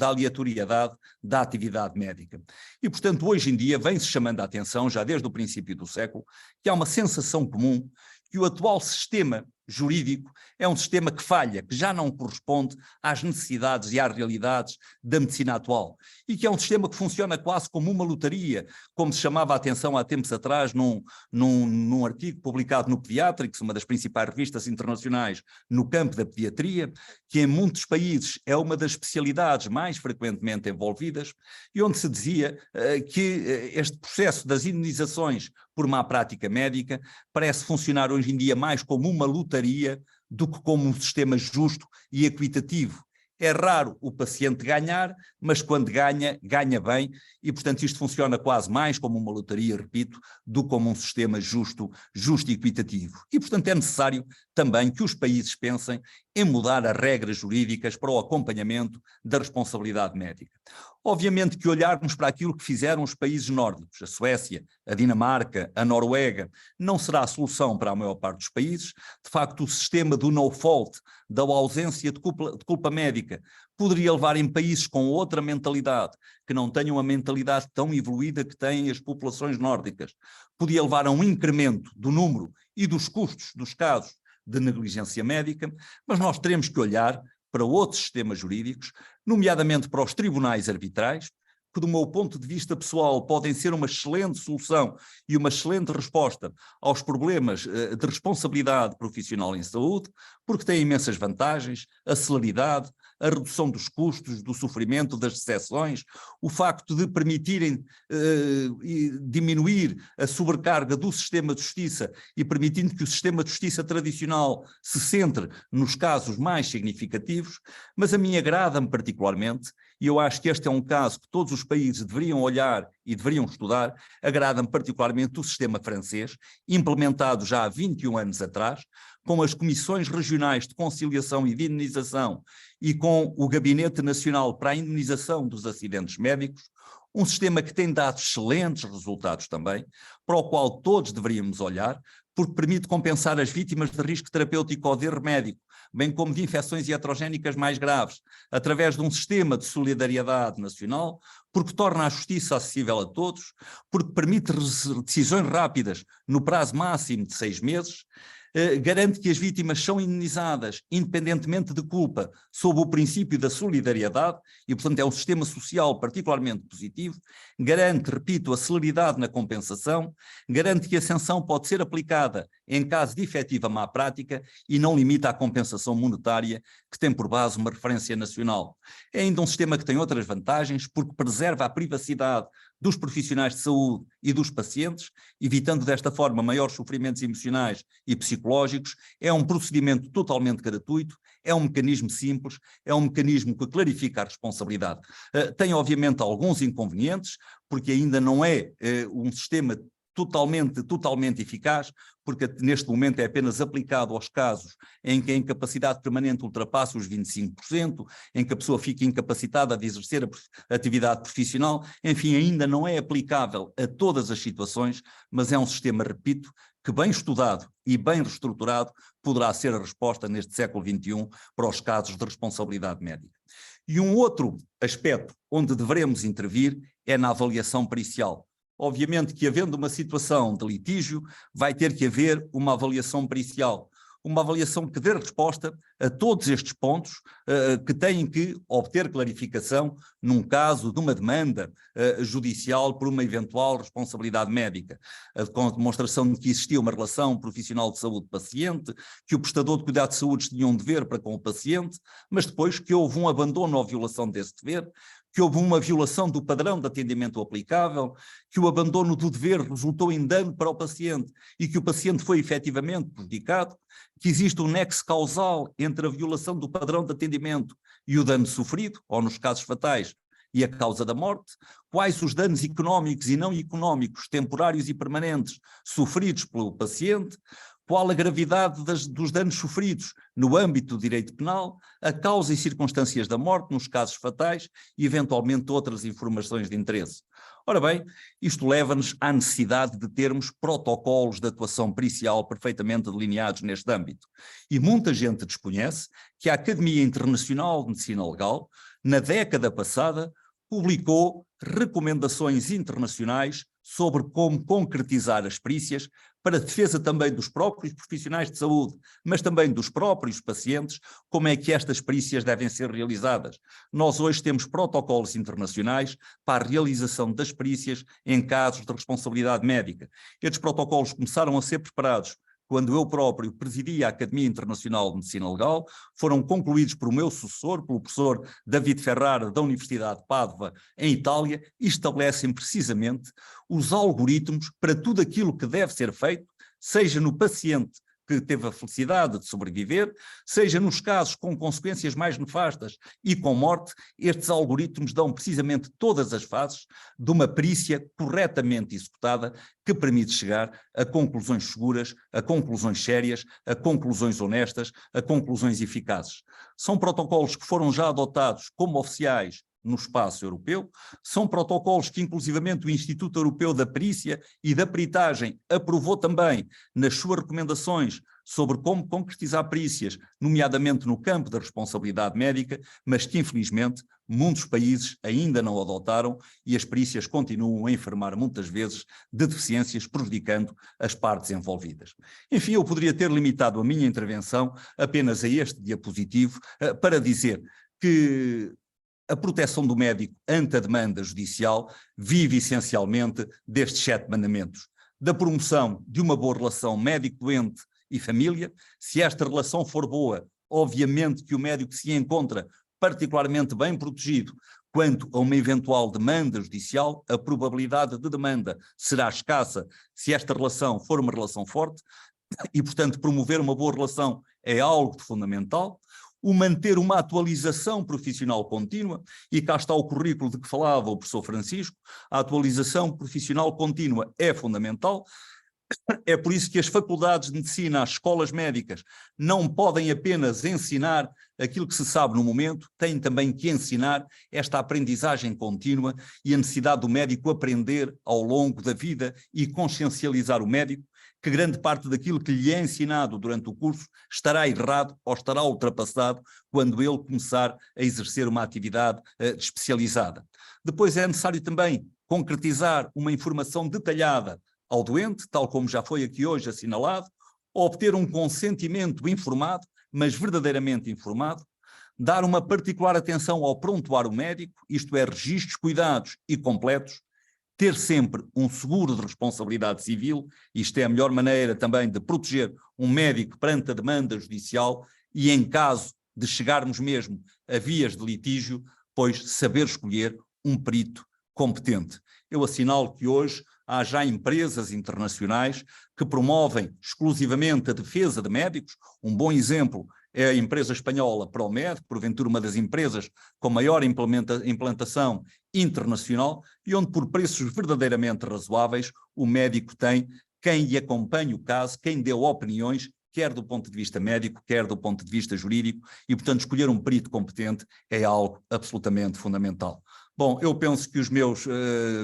aleatoriedade da atividade médica. E, portanto, hoje em dia vem-se chamando a atenção, já desde o princípio do século, que há uma sensação comum que o atual sistema jurídico é um sistema que falha, que já não corresponde às necessidades e às realidades da medicina atual, e que é um sistema que funciona quase como uma lotaria, como se chamava a atenção há tempos atrás num artigo publicado no Pediatrics, uma das principais revistas internacionais no campo da pediatria, que em muitos países é uma das especialidades mais frequentemente envolvidas, e onde se dizia que este processo das indenizações por má prática médica parece funcionar hoje em dia mais como uma lotaria do que como um sistema justo e equitativo. É raro o paciente ganhar, mas quando ganha, ganha bem, e portanto isto funciona quase mais como uma lotaria, repito, do que como um sistema justo e equitativo. E portanto é necessário também que os países pensem em mudar as regras jurídicas para o acompanhamento da responsabilidade médica. Obviamente que olharmos para aquilo que fizeram os países nórdicos, a Suécia, a Dinamarca, a Noruega, não será a solução para a maior parte dos países. De facto, o sistema do no fault, da ausência de culpa médica, poderia levar em países com outra mentalidade, que não tenham a mentalidade tão evoluída que têm as populações nórdicas, podia levar a um incremento do número e dos custos dos casos de negligência médica, mas nós teremos que olhar para outros sistemas jurídicos, nomeadamente para os tribunais arbitrais, que do meu ponto de vista pessoal podem ser uma excelente solução e uma excelente resposta aos problemas de responsabilidade profissional em saúde, porque têm imensas vantagens, a celeridade, a redução dos custos, do sofrimento, das decepções, o facto de permitirem diminuir a sobrecarga do sistema de justiça e permitindo que o sistema de justiça tradicional se centre nos casos mais significativos, mas a mim agrada-me particularmente, e eu acho que este é um caso que todos os países deveriam olhar e deveriam estudar, agrada-me particularmente o sistema francês, implementado já há 21 anos atrás, com as comissões regionais de conciliação e de indenização e com o Gabinete Nacional para a Indenização dos Acidentes Médicos, um sistema que tem dado excelentes resultados também, para o qual todos deveríamos olhar, porque permite compensar as vítimas de risco terapêutico ou de erro médico, bem como de infecções iatrogénicas mais graves, através de um sistema de solidariedade nacional, porque torna a justiça acessível a todos, porque permite decisões rápidas no prazo máximo de 6 meses, garante que as vítimas são indenizadas independentemente de culpa, sob o princípio da solidariedade, e portanto é um sistema social particularmente positivo, garante, repito, a celeridade na compensação, garante que a sanção pode ser aplicada em caso de efetiva má prática e não limita a compensação monetária que tem por base uma referência nacional. É ainda um sistema que tem outras vantagens, porque preserva a privacidade dos profissionais de saúde e dos pacientes, evitando desta forma maiores sofrimentos emocionais e psicológicos. É um procedimento totalmente gratuito, é um mecanismo simples, é um mecanismo que clarifica a responsabilidade. Tem obviamente alguns inconvenientes, porque ainda não é um sistema totalmente eficaz, porque neste momento é apenas aplicado aos casos em que a incapacidade permanente ultrapassa os 25%, em que a pessoa fica incapacitada de exercer a atividade profissional, enfim, ainda não é aplicável a todas as situações, mas é um sistema, repito, que, bem estudado e bem reestruturado, poderá ser a resposta neste século XXI para os casos de responsabilidade médica. E um outro aspecto onde devemos intervir é na avaliação pericial. Obviamente que, havendo uma situação de litígio, vai ter que haver uma avaliação pericial. Uma avaliação que dê resposta a todos estes pontos que têm que obter clarificação num caso de uma demanda judicial por uma eventual responsabilidade médica. Com a demonstração de que existia uma relação profissional de saúde-paciente, que o prestador de cuidados de saúde tinha um dever para com o paciente, mas depois que houve um abandono ou violação desse dever, que houve uma violação do padrão de atendimento aplicável, que o abandono do dever resultou em dano para o paciente e que o paciente foi efetivamente prejudicado, que existe um nexo causal entre a violação do padrão de atendimento e o dano sofrido, ou nos casos fatais, e a causa da morte, quais os danos económicos e não económicos, temporários e permanentes, sofridos pelo paciente, qual a gravidade dos danos sofridos no âmbito do direito penal, a causa e circunstâncias da morte nos casos fatais e, eventualmente, outras informações de interesse. Ora bem, isto leva-nos à necessidade de termos protocolos de atuação pericial perfeitamente delineados neste âmbito. E muita gente desconhece que a Academia Internacional de Medicina Legal, na década passada, publicou recomendações internacionais sobre como concretizar as perícias para a defesa também dos próprios profissionais de saúde, mas também dos próprios pacientes, como é que estas perícias devem ser realizadas. Nós hoje temos protocolos internacionais para a realização das perícias em casos de responsabilidade médica. Estes protocolos começaram a ser preparados quando eu próprio presidia a Academia Internacional de Medicina Legal, foram concluídos por o meu sucessor, pelo professor David Ferrara, da Universidade de Pádua, em Itália, e estabelecem precisamente os algoritmos para tudo aquilo que deve ser feito, seja no paciente que teve a felicidade de sobreviver, seja nos casos com consequências mais nefastas e com morte, estes algoritmos dão precisamente todas as fases de uma perícia corretamente executada que permite chegar a conclusões seguras, a conclusões sérias, a conclusões honestas, a conclusões eficazes. São protocolos que foram já adotados como oficiais no espaço europeu, são protocolos que inclusivamente o Instituto Europeu da Perícia e da Peritagem aprovou também nas suas recomendações sobre como concretizar perícias, nomeadamente no campo da responsabilidade médica, mas que infelizmente muitos países ainda não adotaram e as perícias continuam a enfermar muitas vezes de deficiências, prejudicando as partes envolvidas. Enfim, eu poderia ter limitado a minha intervenção apenas a este diapositivo para dizer que a proteção do médico ante a demanda judicial vive essencialmente destes 7 mandamentos: da promoção de uma boa relação médico-doente e família. Se esta relação for boa, obviamente que o médico se encontra particularmente bem protegido quanto a uma eventual demanda judicial. A probabilidade de demanda será escassa se esta relação for uma relação forte e, portanto, promover uma boa relação é algo de fundamental. O manter uma atualização profissional contínua, e cá está o currículo de que falava o professor Francisco, a atualização profissional contínua é fundamental. É por isso que as faculdades de medicina, as escolas médicas, não podem apenas ensinar aquilo que se sabe no momento, têm também que ensinar esta aprendizagem contínua e a necessidade do médico aprender ao longo da vida e consciencializar o médico que grande parte daquilo que lhe é ensinado durante o curso estará errado ou estará ultrapassado quando ele começar a exercer uma atividade especializada. Depois é necessário também concretizar uma informação detalhada ao doente, tal como já foi aqui hoje assinalado, obter um consentimento informado, mas verdadeiramente informado, dar uma particular atenção ao prontuário médico, isto é, registros cuidados e completos, ter sempre um seguro de responsabilidade civil, isto é a melhor maneira também de proteger um médico perante a demanda judicial e, em caso de chegarmos mesmo a vias de litígio, pois saber escolher um perito competente. Eu assinalo que hoje há já empresas internacionais que promovem exclusivamente a defesa de médicos. Um bom exemplo é a empresa espanhola Promed, porventura uma das empresas com maior implantação internacional, e onde por preços verdadeiramente razoáveis o médico tem quem lhe acompanhe o caso, quem dê opiniões, quer do ponto de vista médico, quer do ponto de vista jurídico, e portanto escolher um perito competente é algo absolutamente fundamental. Bom, eu penso que os meus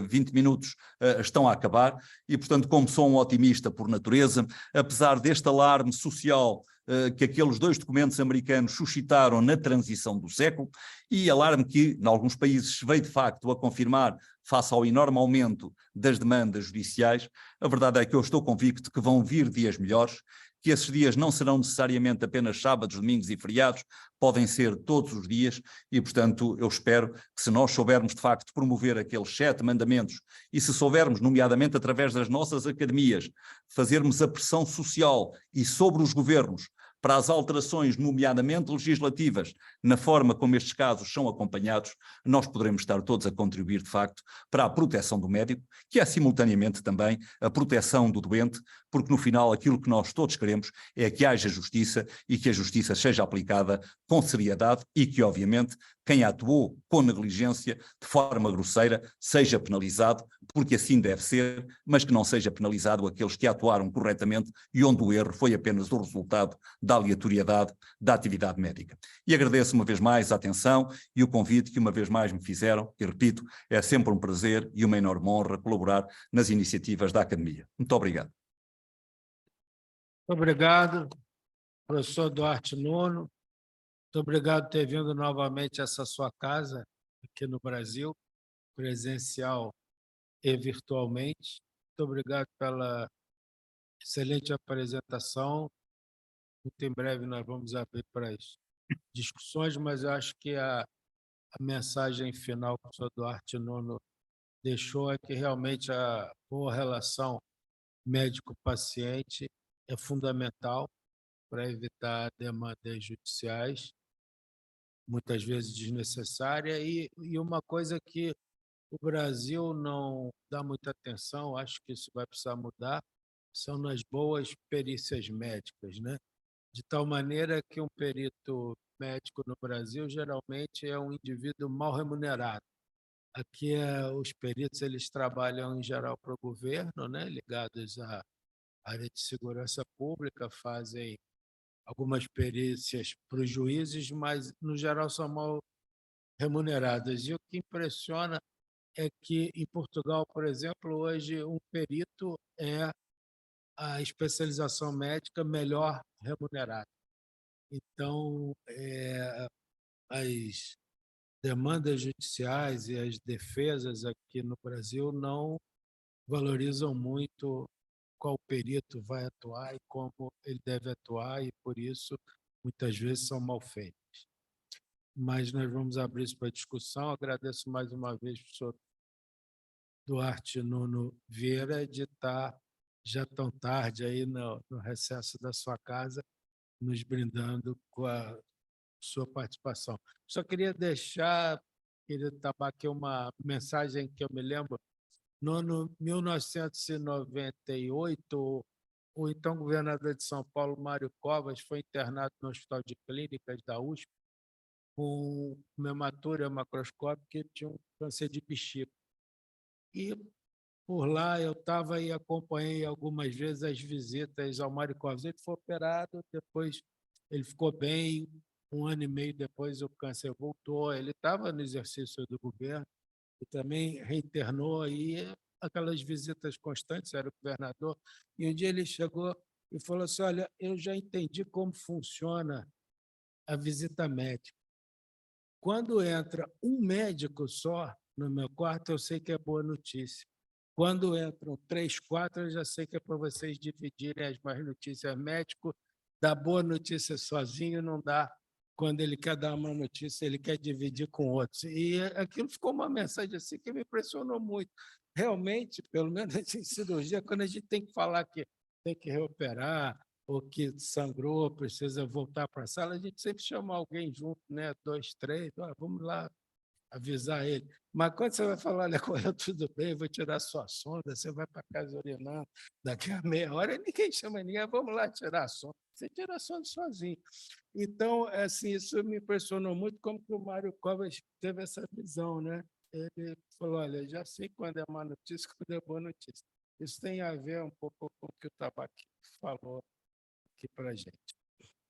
20 minutos estão a acabar e, portanto, como sou um otimista por natureza, apesar deste alarme social que aqueles 2 documentos americanos suscitaram na transição do século, e alarme que, em alguns países, veio de facto a confirmar face ao enorme aumento das demandas judiciais, a verdade é que eu estou convicto que vão vir dias melhores, que esses dias não serão necessariamente apenas sábados, domingos e feriados, podem ser todos os dias e, portanto, eu espero que se nós soubermos de facto promover aqueles 7 mandamentos e se soubermos, nomeadamente através das nossas academias, fazermos a pressão social e sobre os governos para as alterações, nomeadamente legislativas, na forma como estes casos são acompanhados, nós poderemos estar todos a contribuir, de facto, para a proteção do médico, que é simultaneamente também a proteção do doente, porque no final aquilo que nós todos queremos é que haja justiça e que a justiça seja aplicada com seriedade e que, obviamente, quem atuou com negligência, de forma grosseira, seja penalizado, porque assim deve ser, mas que não seja penalizado aqueles que atuaram corretamente e onde o erro foi apenas o resultado da aleatoriedade da atividade médica. E agradeço uma vez mais a atenção e o convite que uma vez mais me fizeram, e repito, é sempre um prazer e uma enorme honra colaborar nas iniciativas da Academia. Muito obrigado. Obrigado, professor Duarte Nuno. Muito obrigado por ter vindo novamente a essa sua casa aqui no Brasil, presencial e virtualmente. Muito obrigado pela excelente apresentação. Muito em breve nós vamos abrir para as discussões, mas eu acho que a mensagem final que o professor Duarte Nuno deixou é que realmente a boa relação médico-paciente é fundamental para evitar demandas judiciais, muitas vezes desnecessária, e uma coisa que o Brasil não dá muita atenção, acho que isso vai precisar mudar, são nas boas perícias médicas, né? De tal maneira que um perito médico no Brasil geralmente é um indivíduo mal remunerado. Aqui os peritos eles trabalham em geral para o governo, né? Ligados à área de segurança pública, fazem algumas perícias para os juízes, mas, no geral, são mal remuneradas. E o que impressiona é que, em Portugal, por exemplo, hoje um perito é a especialização médica melhor remunerada. Então, as demandas judiciais e as defesas aqui no Brasil não valorizam muito qual perito vai atuar e como ele deve atuar, e, por isso, muitas vezes são mal feitas. Mas nós vamos abrir isso para discussão. Agradeço mais uma vez ao professor Duarte Nuno Vieira de estar já tão tarde aí no recesso da sua casa, nos brindando com a sua participação. Só queria deixar, queria tapar aqui uma mensagem que eu me lembro. No ano 1998, o então governador de São Paulo, Mário Covas, foi internado no Hospital de Clínicas da USP com uma hematura macroscópica que tinha um câncer de bexiga. E por lá eu estava e acompanhei algumas vezes as visitas ao Mário Covas. Ele foi operado, depois ele ficou bem, 1 ano e meio depois o câncer voltou, ele estava no exercício do governo e também reinternou, e aquelas visitas constantes, era o governador, e um dia ele chegou e falou assim: olha, eu já entendi como funciona a visita médica. Quando entra um médico só no meu quarto, eu sei que é boa notícia. Quando entram 3, 4, eu já sei que é para vocês dividirem as más notícias. Médico dá boa notícia sozinho, não dá. Quando ele quer dar uma notícia, ele quer dividir com outros. E aquilo ficou uma mensagem assim que me impressionou muito. Realmente, pelo menos em cirurgia, quando a gente tem que falar que tem que reoperar, ou que sangrou, precisa voltar para a sala, a gente sempre chama alguém junto, né? 2, 3, vamos lá avisar ele. Mas quando você vai falar, olha, correu tudo bem, vou tirar sua sonda, você vai para casa urinando, daqui a meia hora ninguém chama ninguém, vamos lá tirar a sonda. Você tira a sonda sozinho. Então, assim, isso me impressionou muito, como que o Mário Covas teve essa visão, né? Ele falou, olha, já sei quando é má notícia, quando é boa notícia. Isso tem a ver um pouco com o que o Tabaque falou aqui para a gente.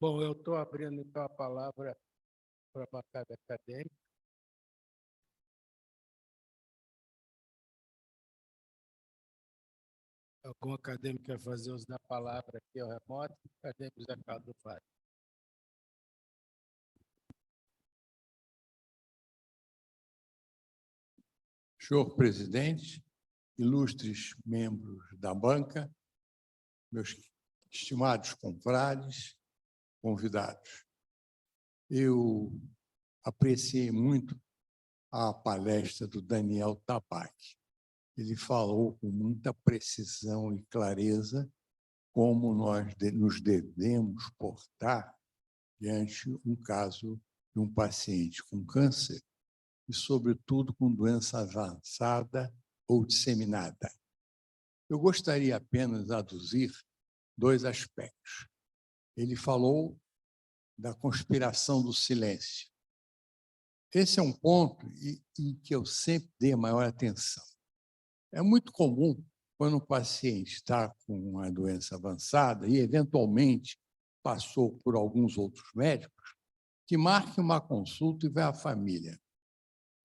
Bom, eu estou abrindo, então, a palavra para a bancada acadêmica. Algum acadêmico quer fazer uso da palavra aqui ao remoto? Acadêmico Zé Carlos do Vale. Senhor presidente, ilustres membros da banca, meus estimados confrades, convidados. Eu apreciei muito a palestra do Daniel Tabac. Ele falou com muita precisão e clareza como nós nos devemos portar diante um caso de um paciente com câncer e, sobretudo, com doença avançada ou disseminada. Eu gostaria apenas de aduzir 2 aspectos. Ele falou da conspiração do silêncio. Esse é um ponto em que eu sempre dei maior atenção. É muito comum, quando o paciente está com uma doença avançada e, eventualmente, passou por alguns outros médicos, que marque uma consulta e vai à família.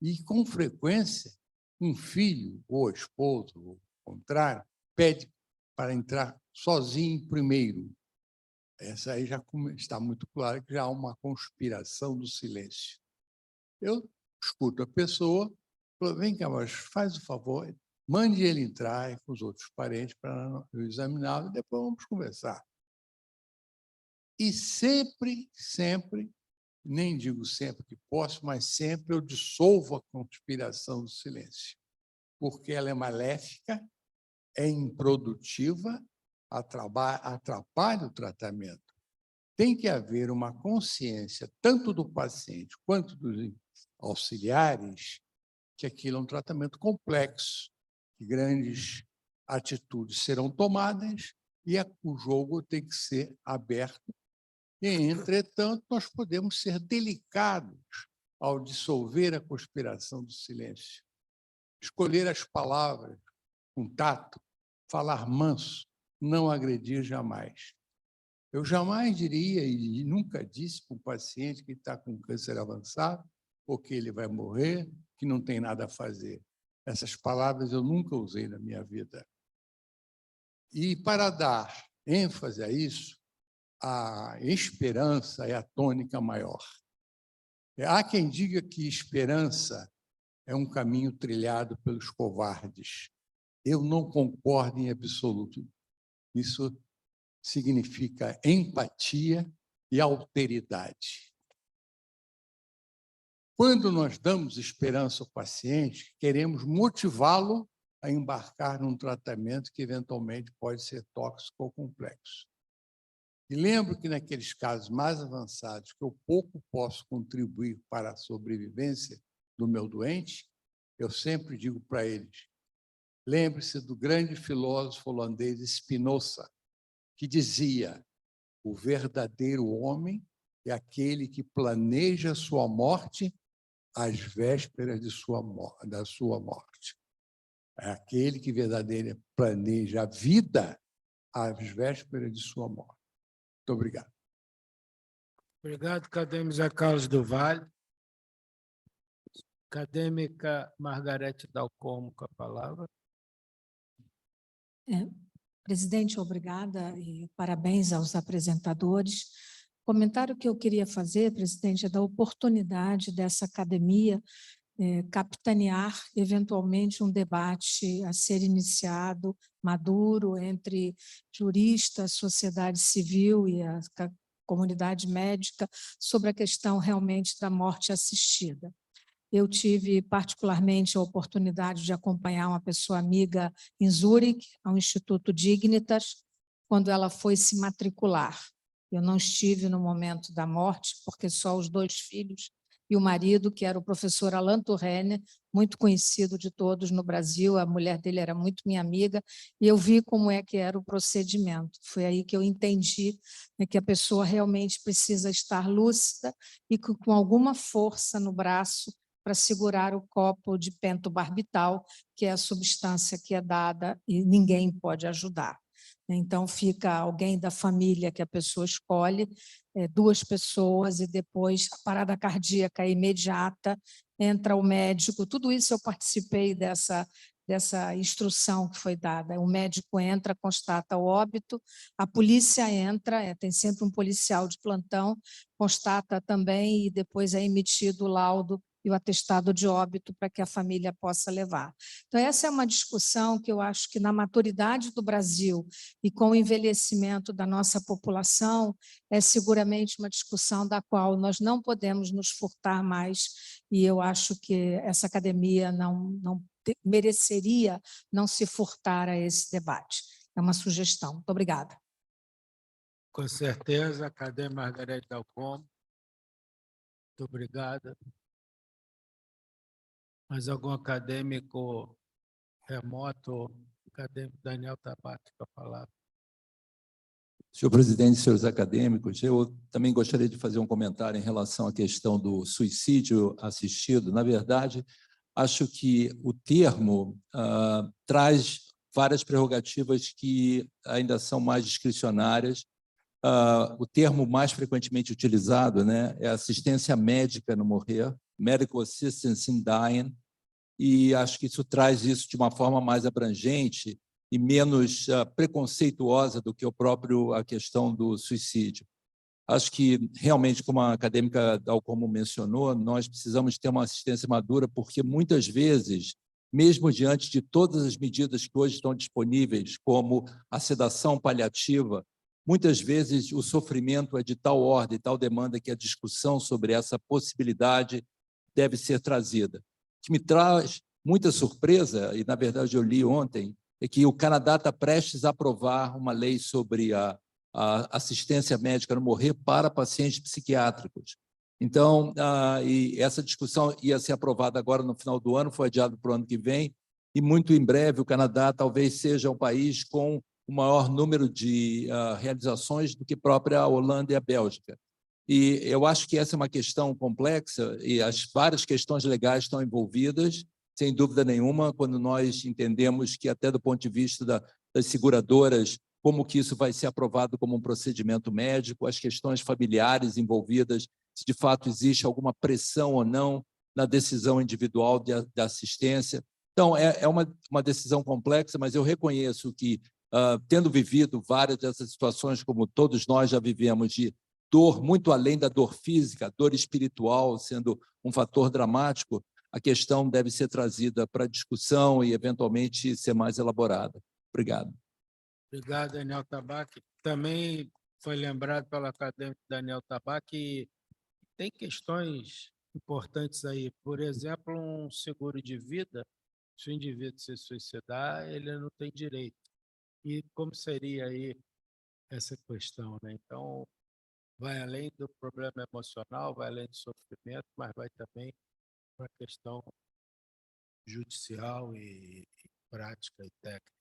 E, com frequência, um filho ou esposo, ou o contrário, pede para entrar sozinho primeiro. Essa aí já está muito claro que já há uma conspiração do silêncio. Eu escuto a pessoa, falo, vem cá, mas faz o favor, mande ele entrar com os outros parentes para eu examiná-lo e depois vamos conversar. E sempre, nem digo sempre que posso, mas sempre eu dissolvo a conspiração do silêncio, porque ela é maléfica, é improdutiva, atrapalha o tratamento. Tem que haver uma consciência, tanto do paciente quanto dos auxiliares, que aquilo é um tratamento complexo, que grandes atitudes serão tomadas e o jogo tem que ser aberto. E, entretanto, nós podemos ser delicados ao dissolver a conspiração do silêncio. Escolher as palavras com tato, falar manso, não agredir jamais. Eu jamais diria e nunca disse para o paciente que está com câncer avançado ou que ele vai morrer, que não tem nada a fazer. Essas palavras eu nunca usei na minha vida. E, para dar ênfase a isso, a esperança é a tônica maior. Há quem diga que esperança é um caminho trilhado pelos covardes. Eu não concordo em absoluto. Isso significa empatia e alteridade. Quando nós damos esperança ao paciente, queremos motivá-lo a embarcar num tratamento que, eventualmente, pode ser tóxico ou complexo. E lembro que, naqueles casos mais avançados, que eu pouco posso contribuir para a sobrevivência do meu doente, eu sempre digo para eles, lembre-se do grande filósofo holandês Spinoza, que dizia, o verdadeiro homem é aquele que planeja sua morte às vésperas da sua morte. É aquele que verdadeiramente planeja a vida às vésperas de sua morte. Muito obrigado. Obrigado, acadêmico Zé Carlos do Vale. Acadêmica Margarete Dalcomo, com a palavra. Presidente, obrigada e parabéns aos apresentadores. O comentário que eu queria fazer, presidente, é da oportunidade dessa academia capitanear, eventualmente, um debate a ser iniciado, maduro, entre juristas, sociedade civil e a comunidade médica, sobre a questão realmente da morte assistida. Eu tive, particularmente, a oportunidade de acompanhar uma pessoa amiga em Zurique, ao Instituto Dignitas, quando ela foi se matricular. Eu não estive no momento da morte, porque só os 2 filhos e o marido, que era o professor Alain Touraine, muito conhecido de todos no Brasil, a mulher dele era muito minha amiga, e eu vi como é que era o procedimento. Foi aí que eu entendi que a pessoa realmente precisa estar lúcida e com alguma força no braço para segurar o copo de pentobarbital, que é a substância que é dada e ninguém pode ajudar. Então, fica alguém da família que a pessoa escolhe, 2 pessoas, e depois a parada cardíaca é imediata, entra o médico. Tudo isso eu participei dessa instrução que foi dada. O médico entra, constata o óbito, a polícia entra, tem sempre um policial de plantão, constata também e depois é emitido o laudo e o atestado de óbito para que a família possa levar. Então, essa é uma discussão que eu acho que, na maturidade do Brasil e com o envelhecimento da nossa população, é seguramente uma discussão da qual nós não podemos nos furtar mais, e eu acho que essa academia não mereceria não se furtar a esse debate. É uma sugestão. Muito obrigada. Com certeza, acadêmica Margarete Dalcom. Muito obrigada. Mais algum acadêmico remoto? Acadêmico Daniel Tabaque, para falar. Senhor presidente, senhores acadêmicos, eu também gostaria de fazer um comentário em relação à questão do suicídio assistido. Na verdade, acho que o termo traz várias prerrogativas que ainda são mais discricionárias. O termo mais frequentemente utilizado, né, é assistência médica no morrer, medical assistance in dying, e acho que isso traz isso de uma forma mais abrangente e menos preconceituosa do que a questão do suicídio. Acho que, realmente, como a acadêmica Dalcomo mencionou, nós precisamos ter uma assistência madura, porque, muitas vezes, mesmo diante de todas as medidas que hoje estão disponíveis, como a sedação paliativa, muitas vezes o sofrimento é de tal ordem, tal demanda, que a discussão sobre essa possibilidade deve ser trazida. O que me traz muita surpresa, e, na verdade, eu li ontem, é que o Canadá está prestes a aprovar uma lei sobre a assistência médica no morrer para pacientes psiquiátricos. Então, e essa discussão ia ser aprovada agora no final do ano, foi adiado para o ano que vem, e muito em breve o Canadá talvez seja um país com o maior número de realizações do que própria Holanda e a Bélgica. E eu acho que essa é uma questão complexa e as várias questões legais estão envolvidas, sem dúvida nenhuma, quando nós entendemos que, até do ponto de vista das seguradoras, como que isso vai ser aprovado como um procedimento médico, as questões familiares envolvidas, se de fato existe alguma pressão ou não na decisão individual de assistência. Então, é uma decisão complexa, mas eu reconheço que, tendo vivido várias dessas situações, como todos nós já vivemos, de dor muito além da dor física, dor espiritual sendo um fator dramático, a questão deve ser trazida para discussão e, eventualmente, ser mais elaborada. Obrigado. Obrigado, Daniel Tabaque. Também foi lembrado pelo acadêmico Daniel Tabaque que tem questões importantes aí. Por exemplo, um seguro de vida, se o indivíduo se suicidar, ele não tem direito. E como seria aí essa questão, né? Então, vai além do problema emocional, vai além do sofrimento, mas vai também para a questão judicial e prática e técnica.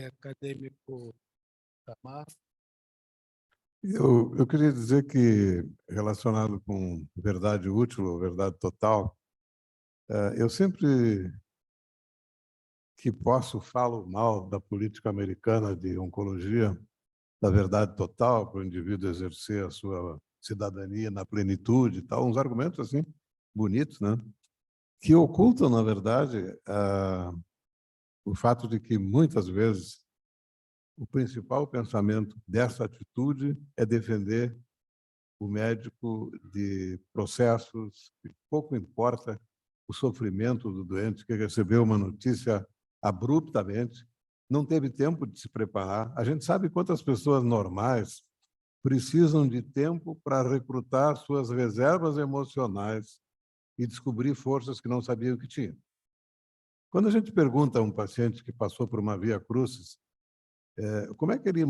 Acadêmico Tamar. Eu queria dizer que, relacionado com verdade útil ou verdade total, eu sempre que posso falo mal da política americana de oncologia, da verdade total, para o indivíduo exercer a sua cidadania na plenitude e tal, uns argumentos assim bonitos, né? Que ocultam, na verdade, o fato de que, muitas vezes, o principal pensamento dessa atitude é defender o médico de processos que pouco importa o sofrimento do doente, que recebeu uma notícia abruptamente, não teve tempo de se preparar. A gente sabe quantas pessoas normais precisam de tempo para recrutar suas reservas emocionais e descobrir forças que não sabiam que tinham. Quando a gente pergunta a um paciente que passou por uma via crucis, como é que ele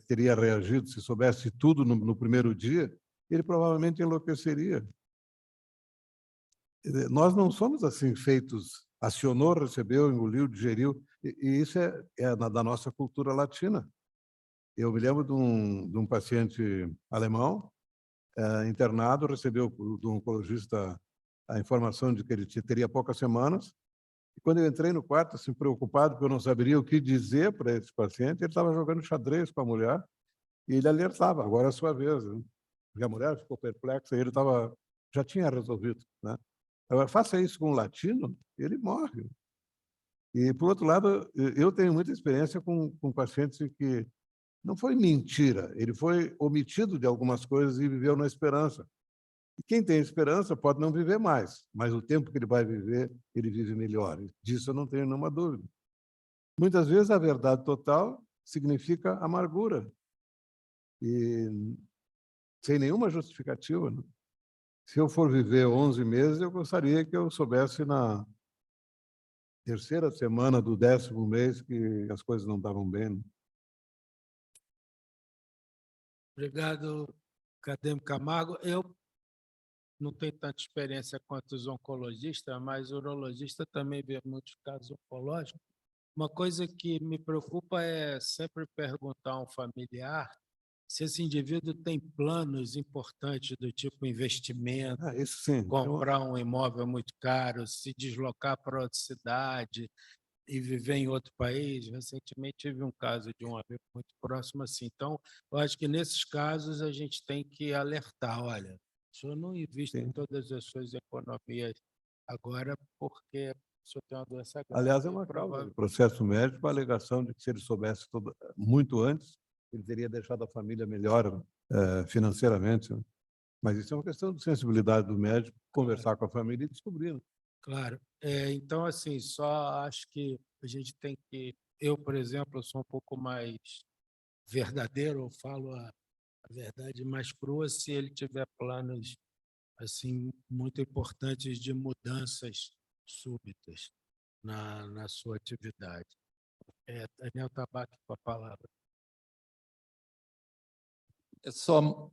teria reagido se soubesse tudo no primeiro dia, ele provavelmente enlouqueceria. Nós não somos assim feitos, acionou, recebeu, engoliu, digeriu, e isso é da nossa cultura latina. Eu me lembro de um paciente alemão, internado, recebeu do oncologista a informação de que ele teria poucas semanas, e quando eu entrei no quarto, assim, preocupado, porque eu não saberia o que dizer para esse paciente, ele estava jogando xadrez com a mulher, e ele alertava, agora é a sua vez. Né? Porque a mulher ficou perplexa, e ele já tinha resolvido. Né? Agora, faça isso com um latino, ele morre. E, por outro lado, eu tenho muita experiência com pacientes em que não foi mentira, ele foi omitido de algumas coisas e viveu na esperança. E quem tem esperança pode não viver mais, mas o tempo que ele vai viver, ele vive melhor. Disso eu não tenho nenhuma dúvida. Muitas vezes a verdade total significa amargura. E sem nenhuma justificativa, né? Se eu for viver 11 meses, eu gostaria que eu soubesse na terceira semana do 10º mês que as coisas não estavam bem, né? Obrigado, acadêmico Camargo. Eu não tenho tanta experiência quanto os oncologistas, mas o urologista também vê muitos casos oncológicos. Uma coisa que me preocupa é sempre perguntar a um familiar se esse indivíduo tem planos importantes do tipo investimento, Isso sim. comprar um imóvel muito caro, se deslocar para outra cidade e viver em outro país. Recentemente tive um caso de um amigo muito próximo assim. Então, eu acho que nesses casos a gente tem que alertar, olha, o senhor não investe em todas as suas economias agora porque o senhor tem uma doença grave. Aliás, é uma causa do processo médico a alegação de que se ele soubesse muito antes, ele teria deixado a família melhor financeiramente, né? Mas isso é uma questão de sensibilidade do médico, conversar com a família e descobrir, né? Claro. Então, assim, só acho que a gente tem que... Eu, por exemplo, eu sou um pouco mais verdadeiro, eu falo a verdade mais crua se ele tiver planos assim muito importantes de mudanças súbitas na sua atividade. Daniel Tabaque com a palavra. É só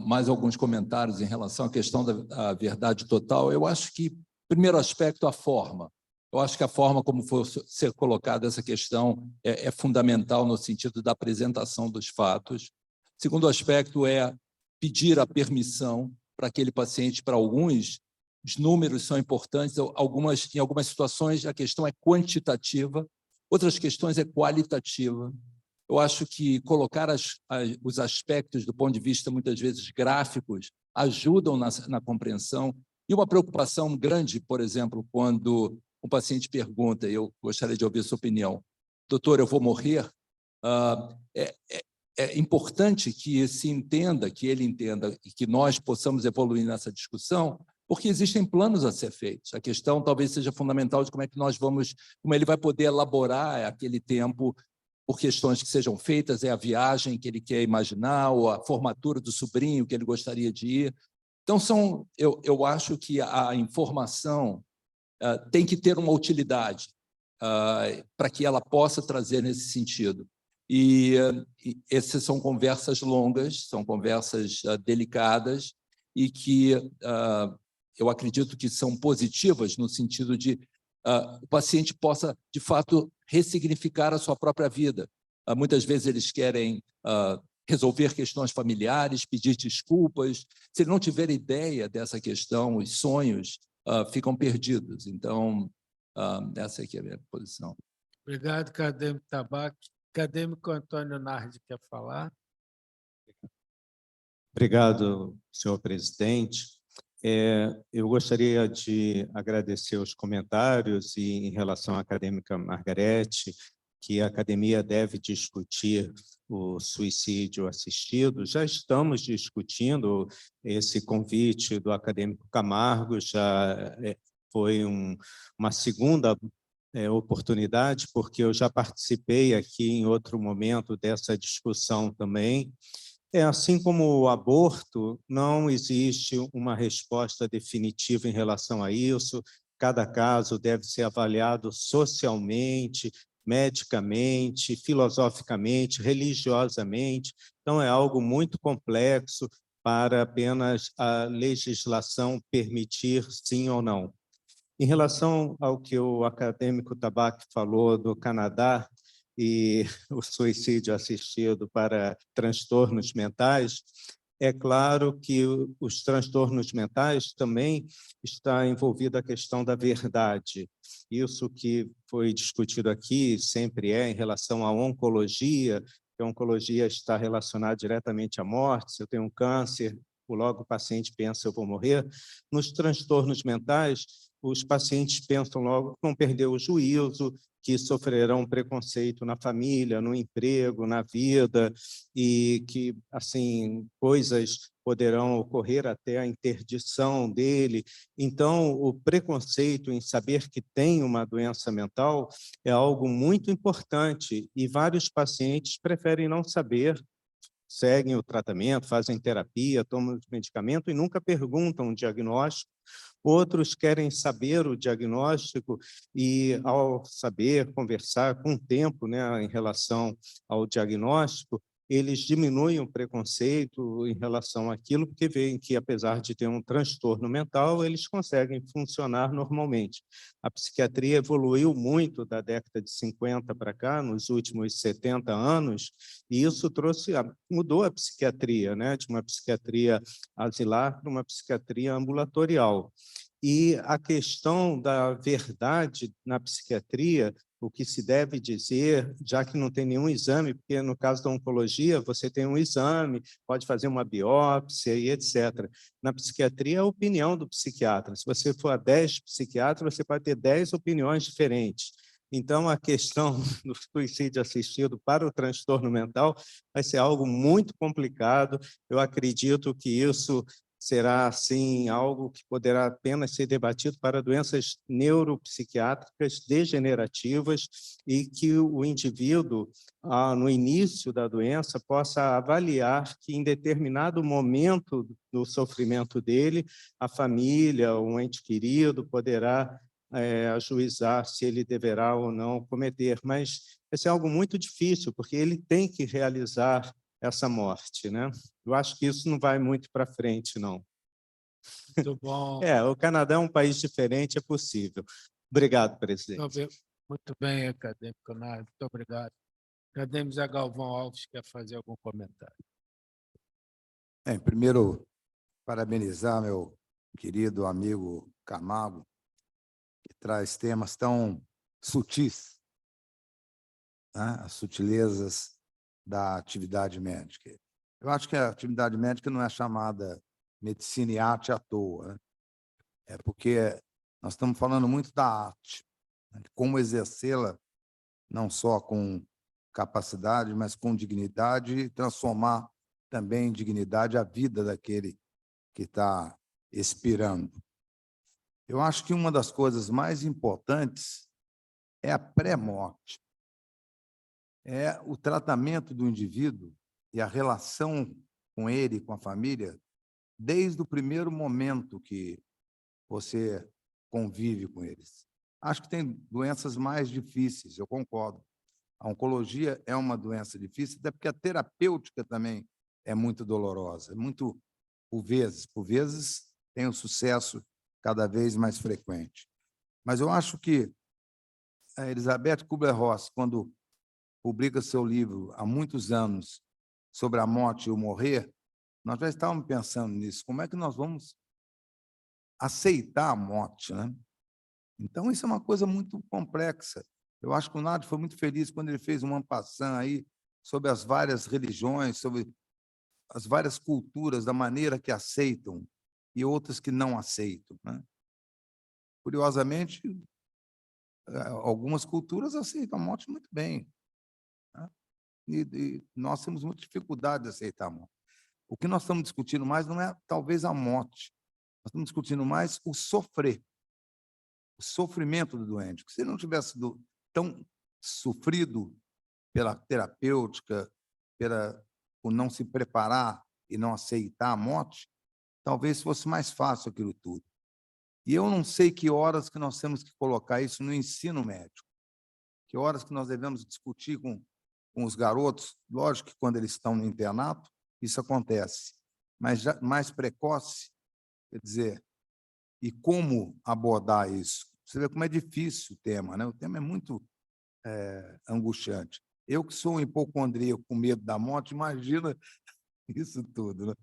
mais alguns comentários em relação à questão da verdade total. Eu acho que, primeiro aspecto, a forma. Eu acho que a forma como foi ser colocada essa questão é fundamental no sentido da apresentação dos fatos. Segundo aspecto é pedir a permissão para aquele paciente. Para alguns, os números são importantes, em algumas situações a questão é quantitativa, outras questões é qualitativa. Eu acho que colocar os aspectos do ponto de vista, muitas vezes, gráficos, ajudam na compreensão. E uma preocupação grande, por exemplo, quando um paciente pergunta, eu gostaria de ouvir a sua opinião, doutor, eu vou morrer? É importante que ele entenda e que nós possamos evoluir nessa discussão, porque existem planos a ser feitos. A questão talvez seja fundamental de como ele vai poder elaborar aquele tempo por questões que sejam feitas, é a viagem que ele quer imaginar, ou a formatura do sobrinho que ele gostaria de ir. Então, eu acho que a informação tem que ter uma utilidade para que ela possa trazer nesse sentido. E essas são conversas longas, são conversas delicadas e que eu acredito que são positivas no sentido de o paciente possa, de fato, ressignificar a sua própria vida. Muitas vezes eles querem resolver questões familiares, pedir desculpas. Se ele não tiver ideia dessa questão, os sonhos ficam perdidos. Então, essa aqui é a minha posição. Obrigado, acadêmico Tabaque. Acadêmico Antônio Nardi quer falar? Obrigado, senhor presidente. Eu gostaria de agradecer os comentários e, em relação à acadêmica Margarete, que a academia deve discutir o suicídio assistido. Já estamos discutindo esse convite do acadêmico Camargo, já foi uma segunda oportunidade, porque eu já participei aqui em outro momento dessa discussão também. Assim como o aborto, não existe uma resposta definitiva em relação a isso. Cada caso deve ser avaliado socialmente, medicamente, filosoficamente, religiosamente. Então, é algo muito complexo para apenas a legislação permitir sim ou não. Em relação ao que o acadêmico Tabaque falou do Canadá, e o suicídio assistido para transtornos mentais, é claro que os transtornos mentais também está envolvida a questão da verdade. Isso que foi discutido aqui sempre em relação à oncologia, que a oncologia está relacionada diretamente à morte. Se eu tenho um câncer, logo o paciente pensa, eu vou morrer. Nos transtornos mentais, os pacientes pensam logo, vão perder o juízo, que sofrerão preconceito na família, no emprego, na vida, e que, assim, coisas poderão ocorrer até a interdição dele. Então, o preconceito em saber que tem uma doença mental é algo muito importante, e vários pacientes preferem não saber, seguem o tratamento, fazem terapia, tomam medicamento e nunca perguntam o diagnóstico. Outros querem saber o diagnóstico e, ao saber, conversar com o tempo, né, em relação ao diagnóstico, eles diminuem o preconceito em relação àquilo, porque veem que, apesar de ter um transtorno mental, eles conseguem funcionar normalmente. A psiquiatria evoluiu muito da década de 50 para cá, nos últimos 70 anos, e isso mudou a psiquiatria, né, de uma psiquiatria asilar para uma psiquiatria ambulatorial. E a questão da verdade na psiquiatria, o que se deve dizer, já que não tem nenhum exame, porque no caso da oncologia você tem um exame, pode fazer uma biópsia e etc. Na psiquiatria, é a opinião do psiquiatra. Se você for a 10 psiquiatras, você pode ter 10 opiniões diferentes. Então, a questão do suicídio assistido para o transtorno mental vai ser algo muito complicado. Eu acredito que isso será, sim, algo que poderá apenas ser debatido para doenças neuropsiquiátricas degenerativas e que o indivíduo, no início da doença, possa avaliar que, em determinado momento do sofrimento dele, a família, um ente querido, poderá ajuizar se ele deverá ou não cometer. Mas esse é algo muito difícil, porque ele tem que realizar essa morte, né? Eu acho que isso não vai muito para frente, não. Muito bom. O Canadá é um país diferente, é possível. Obrigado, presidente. Muito bem, acadêmico Nardo. Muito obrigado. Acadêmico Zé Galvão Alves quer fazer algum comentário. Primeiro, parabenizar meu querido amigo Camargo, que traz temas tão sutis, né? As sutilezas da atividade médica. Eu acho que a atividade médica não é chamada medicina e arte à toa, né? É porque nós estamos falando muito da arte, né? Como exercê-la não só com capacidade, mas com dignidade, e transformar também em dignidade a vida daquele que está expirando. Eu acho que uma das coisas mais importantes é a pré-morte, é o tratamento do indivíduo e a relação com ele, com a família, desde o primeiro momento que você convive com eles. Acho que tem doenças mais difíceis, eu concordo. A oncologia é uma doença difícil, até porque a terapêutica também é muito dolorosa, muito, por vezes tem um sucesso cada vez mais frequente. Mas eu acho que a Elizabeth Kubler-Ross, quando publica seu livro há muitos anos sobre a morte e o morrer, nós já estávamos pensando nisso. Como é que nós vamos aceitar a morte, né? Então, isso é uma coisa muito complexa. Eu acho que o Nardo foi muito feliz quando ele fez um en passant aí sobre as várias religiões, sobre as várias culturas, da maneira que aceitam e outras que não aceitam, né? Curiosamente, algumas culturas aceitam a morte muito bem, né? E nós temos muita dificuldade de aceitar a morte. O que nós estamos discutindo mais não é, talvez, a morte. Nós estamos discutindo mais o sofrimento do doente. Se ele não tivesse tão sofrido pela terapêutica, por não se preparar e não aceitar a morte, talvez fosse mais fácil aquilo tudo. E eu não sei que horas que nós temos que colocar isso no ensino médico, que horas que nós devemos discutir com os garotos. Lógico que quando eles estão no internato, isso acontece, mas já mais precoce, quer dizer, e como abordar isso? Você vê como é difícil o tema, né? O tema é muito angustiante. Eu que sou um hipocondríaco com medo da morte, imagina isso tudo, né?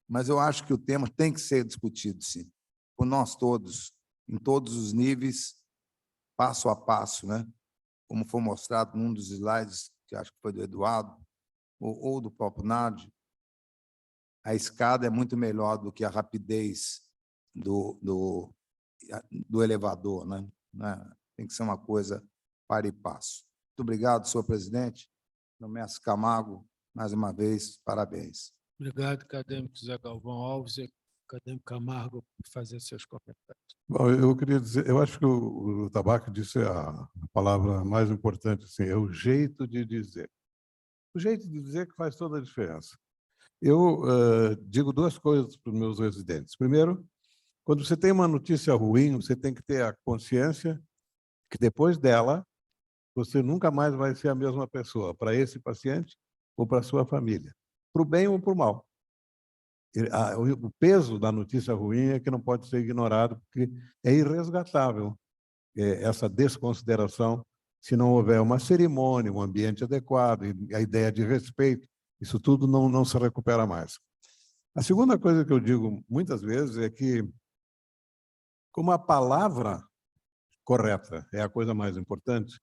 Mas eu acho que o tema tem que ser discutido, sim, por nós todos, em todos os níveis, passo a passo, né? Como foi mostrado num dos slides, que acho que foi do Eduardo, ou do próprio Nardi, a escada é muito melhor do que a rapidez do elevador, né? Tem que ser uma coisa para e passo. Muito obrigado, senhor presidente. No mestre Camargo, mais uma vez, parabéns. Obrigado, acadêmico Zé Galvão Alves e acadêmico Camargo, por fazer seus comentários. Bom, eu queria dizer, eu acho que o Tabaco disse a palavra mais importante, assim, é o jeito de dizer. O jeito de dizer que faz toda a diferença. Eu digo duas coisas para os meus residentes. Primeiro, quando você tem uma notícia ruim, você tem que ter a consciência que depois dela, você nunca mais vai ser a mesma pessoa, para esse paciente ou para a sua família, para o bem ou para o mal. O peso da notícia ruim é que não pode ser ignorado, porque é irresgatável essa desconsideração se não houver uma cerimônia, um ambiente adequado, e a ideia de respeito, isso tudo não se recupera mais. A segunda coisa que eu digo muitas vezes é que, como a palavra correta é a coisa mais importante,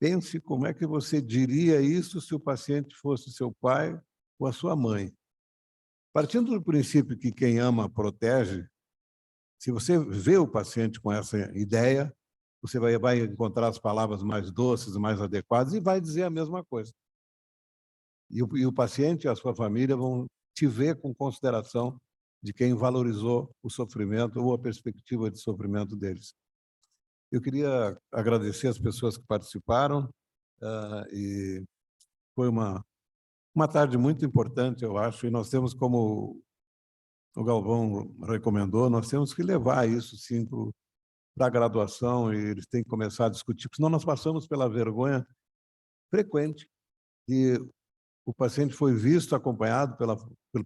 pense como é que você diria isso se o paciente fosse seu pai ou a sua mãe. Partindo do princípio que quem ama protege, se você vê o paciente com essa ideia, você vai encontrar as palavras mais doces, mais adequadas e vai dizer a mesma coisa. E o paciente e a sua família vão te ver com consideração de quem valorizou o sofrimento ou a perspectiva de sofrimento deles. Eu queria agradecer as pessoas que participaram, e foi uma tarde muito importante, eu acho, e nós temos, como o Galvão recomendou, nós temos que levar isso, sim, para a graduação, e eles têm que começar a discutir, porque senão nós passamos pela vergonha frequente que o paciente foi visto, acompanhado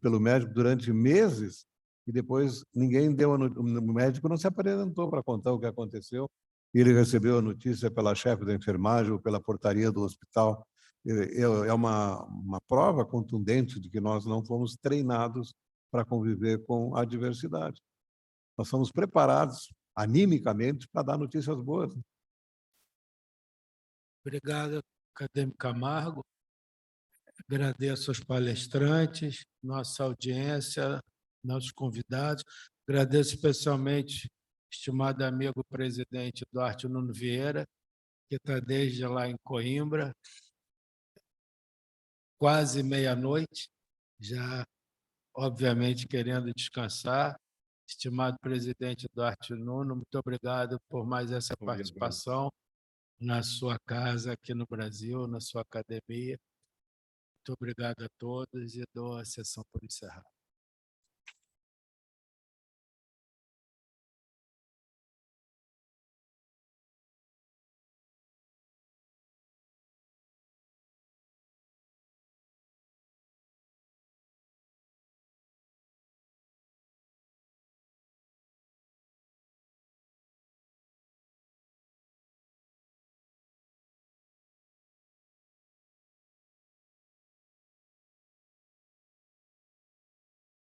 pelo médico durante meses, e depois ninguém deu o médico não se apresentou para contar o que aconteceu, e ele recebeu a notícia pela chefe da enfermagem ou pela portaria do hospital. É uma prova contundente de que nós não fomos treinados para conviver com a adversidade. Nós somos preparados animicamente para dar notícias boas. Obrigado, acadêmico Camargo. Agradeço aos palestrantes, nossa audiência, nossos convidados. Agradeço especialmente, estimado amigo presidente Duarte Nuno Vieira, que está desde lá em Coimbra, quase meia-noite, já, obviamente, querendo descansar. Estimado presidente Duarte Nuno, muito obrigado por mais essa participação na sua casa aqui no Brasil, na sua academia. Muito obrigado a todos e dou a sessão por encerrada.